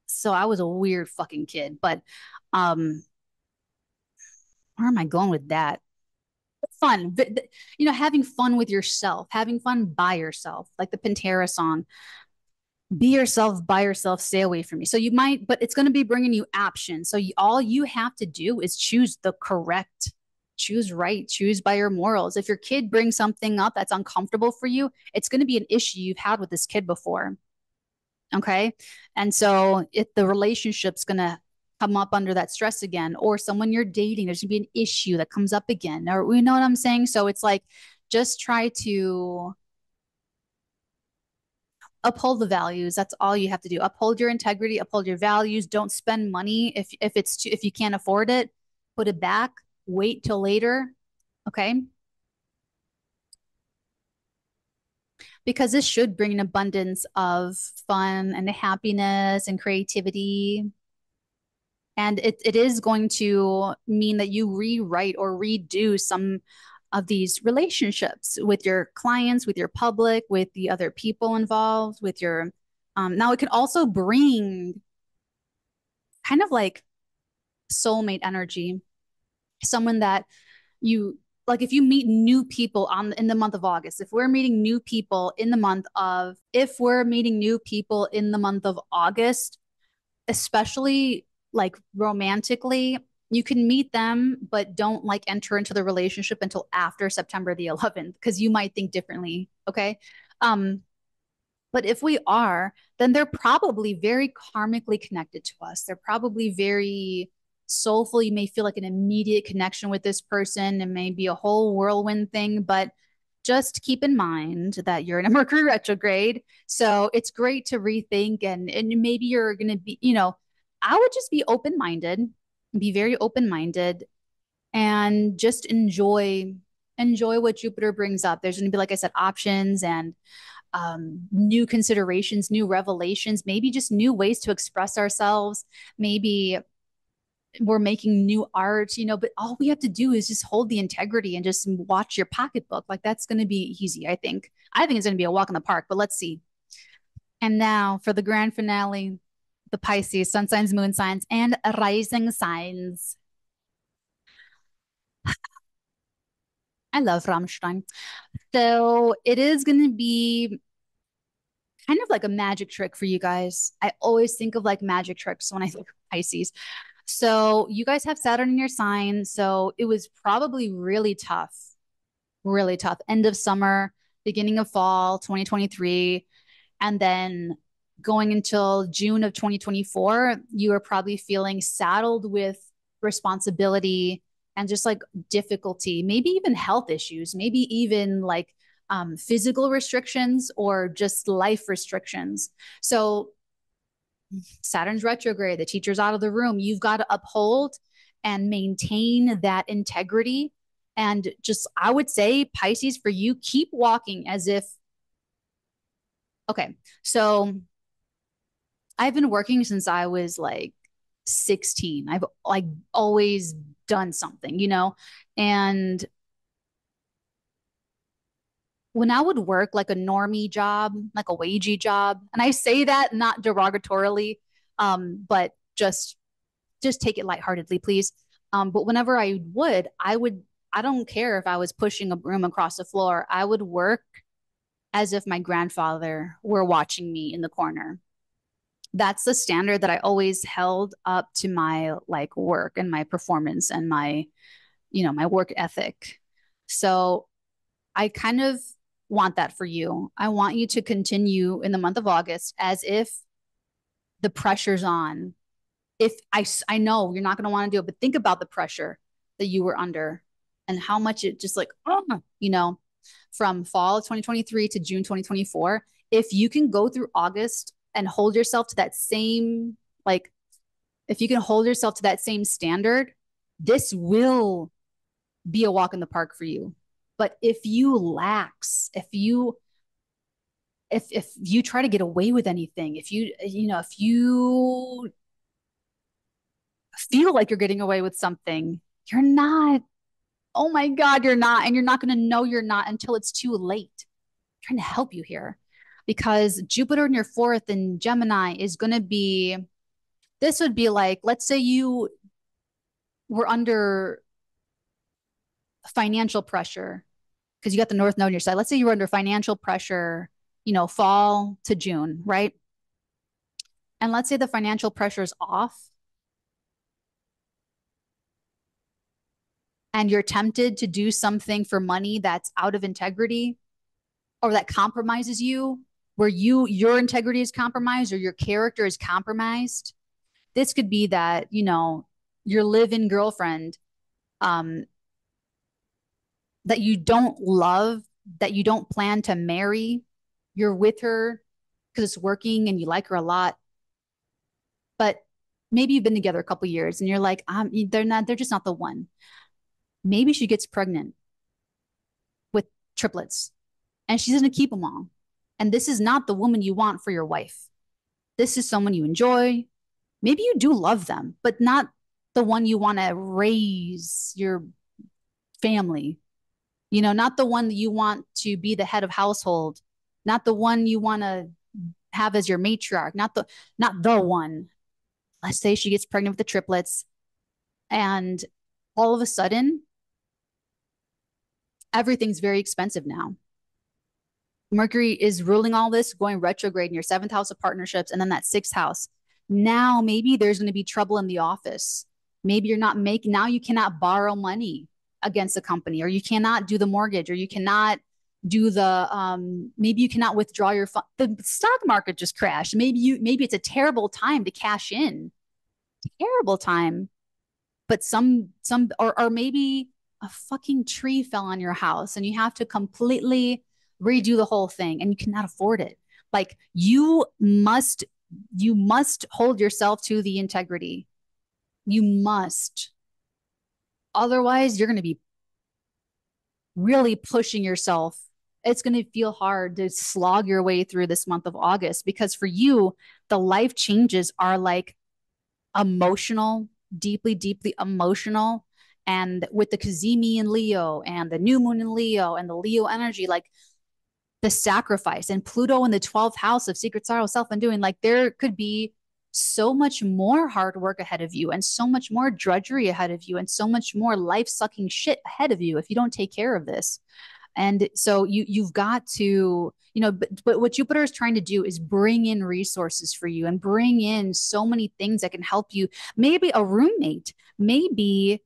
so I was a weird fucking kid. But um, where am I going with that? Fun, having fun with yourself, having fun by yourself, like the Pantera song, be yourself by yourself, stay away from me. So you might, but it's going to be bringing you options. So all you have to do is choose the correct, choose right, choose by your morals. If your kid brings something up that's uncomfortable for you, it's going to be an issue you've had with this kid before. Okay. And so if the relationship's going to come up under that stress again, or someone you're dating, there's going to be an issue that comes up again, or you know what I'm saying? So it's like, just try to uphold the values. That's all you have to do. Uphold your integrity, uphold your values. Don't spend money if you can't afford it, put it back, wait till later. Okay. Because this should bring an abundance of fun and happiness and creativity. And it is going to mean that you rewrite or redo some of these relationships with your clients, with your public, with the other people involved, with your now it can also bring kind of like soulmate energy, someone that you like. If you meet new people in the month of August, if we're meeting new people in the month of if we're meeting new people in the month of August, especially like romantically, you can meet them, but don't like enter into the relationship until after September the 11th, because you might think differently. Okay. Um, but if we are, then they're probably very karmically connected to us. They're probably very soulful. You may feel like an immediate connection with this person. It may be a whole whirlwind thing, but just keep in mind that you're in a Mercury retrograde. So it's great to rethink, and maybe you're going to be, I would just be open minded, be very open minded, and just enjoy what Jupiter brings up. There's going to be, like I said, options and new considerations, new revelations, maybe just new ways to express ourselves. Maybe we're making new art, but all we have to do is just hold the integrity and just watch your pocketbook. Like that's going to be easy, I think. I think it's going to be a walk in the park, but let's see. And now for the grand finale, the Pisces, sun signs, moon signs, and rising signs. I love Rammstein. So it is going to be kind of like a magic trick for you guys. I always think of like magic tricks when I think of Pisces. So you guys have Saturn in your sign. So it was probably really tough, really tough. End of summer, beginning of fall 2023. And then going until June of 2024, you are probably feeling saddled with responsibility and just like difficulty, maybe even health issues, maybe even like physical restrictions or just life restrictions. So Saturn's retrograde, the teacher's out of the room. You've got to uphold and maintain that integrity. And just, I would say, Pisces, for you, keep walking as if, okay, so I've been working since I was like 16. I've like always done something, you know? And when I would work like a normie job, like a wagey job, and I say that not derogatorily, but just take it lightheartedly, please. But whenever I don't care if I was pushing a broom across the floor, I would work as if my grandfather were watching me in the corner. That's the standard that I always held up to my like work and my performance and my, my work ethic. So I kind of want that for you. I want you to continue in the month of August as if the pressure's on. If I know you're not going to want to do it, but think about the pressure that you were under and how much it just like, from fall of 2023 to June 2024. If you can go through August and hold yourself to that same, like, if you can hold yourself to that same standard, this will be a walk in the park for you. But if you lax, if you try to get away with anything, if you feel like you're getting away with something, you're not. Oh my God, you're not. And you're not going to know you're not until it's too late. I'm trying to help you here because Jupiter in your fourth in Gemini is going to be, this would be like, let's say you were under financial pressure because you got the North Node on your side. Let's say you were under financial pressure, fall to June, right? And let's say the financial pressure is off and you're tempted to do something for money that's out of integrity or that compromises you, where your integrity is compromised or your character is compromised. This could be that, your live-in girlfriend that you don't love, that you don't plan to marry. You're with her because it's working and you like her a lot. But maybe you've been together a couple years and you're like, they're just not the one. Maybe she gets pregnant with triplets and she's going to keep them all. And this is not the woman you want for your wife. This is someone you enjoy. Maybe you do love them, but not the one you want to raise your family. Not the one that you want to be the head of household, not the one you want to have as your matriarch, not the one. Let's say she gets pregnant with the triplets and all of a sudden everything's very expensive now. Mercury is ruling all this, going retrograde in your seventh house of partnerships and then that sixth house. Now maybe there's going to be trouble in the office. Maybe you're not making, now you cannot borrow money against a company, or you cannot do the mortgage, or you cannot do the maybe you cannot withdraw your fund. The stock market just crashed. Maybe it's a terrible time to cash in. Terrible time. But or maybe a fucking tree fell on your house and you have to completely redo the whole thing and you cannot afford it. Like you must hold yourself to the integrity. You must. Otherwise, you're going to be really pushing yourself. It's going to feel hard to slog your way through this month of August because for you, the life changes are like emotional, deeply, deeply emotional. And with the 𝚑𝚘𝚎 in Leo and the new moon in Leo and the Leo energy, like the sacrifice and Pluto in the 12th house of secret sorrow, self-undoing, like there could be so much more hard work ahead of you and so much more drudgery ahead of you and so much more life-sucking shit ahead of you if you don't take care of this. And so you've got to, but what Jupiter is trying to do is bring in resources for you and bring in so many things that can help you. Maybe a roommate, maybe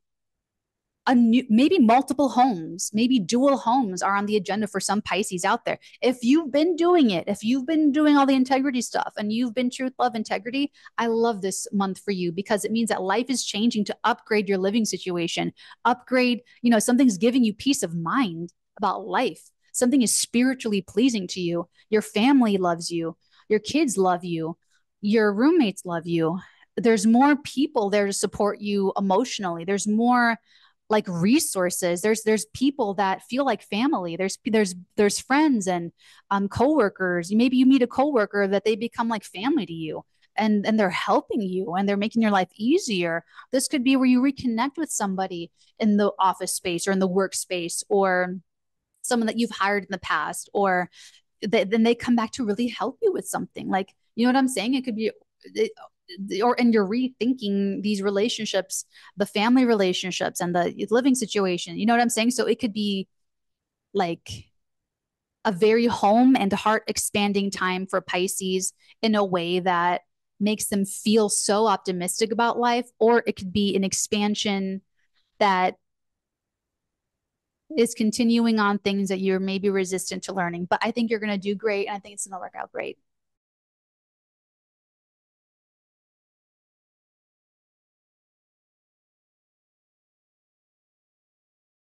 maybe multiple homes, maybe dual homes are on the agenda for some Pisces out there. If you've been doing it, if you've been doing all the integrity stuff and you've been truth, love, integrity, I love this month for you because it means that life is changing to upgrade your living situation, upgrade, something's giving you peace of mind about life. Something is spiritually pleasing to you. Your family loves you. Your kids love you. Your roommates love you. There's more people there to support you emotionally. There's more like resources. There's people that feel like family. There's friends and coworkers. Maybe you meet a coworker that they become like family to you. and they're helping you and they're making your life easier. This could be where you reconnect with somebody in the office space or in the workspace, or someone that you've hired in the past, or then they come back to really help you with something. Like, you know what I'm saying? It could be it, or and you're rethinking these relationships, the family relationships and the living situation. You know what I'm saying? So it could be like a very home and heart expanding time for Pisces in a way that makes them feel so optimistic about life, or it could be an expansion that is continuing on things that you're maybe resistant to learning. But I think you're going to do great, and I think it's going to work out great.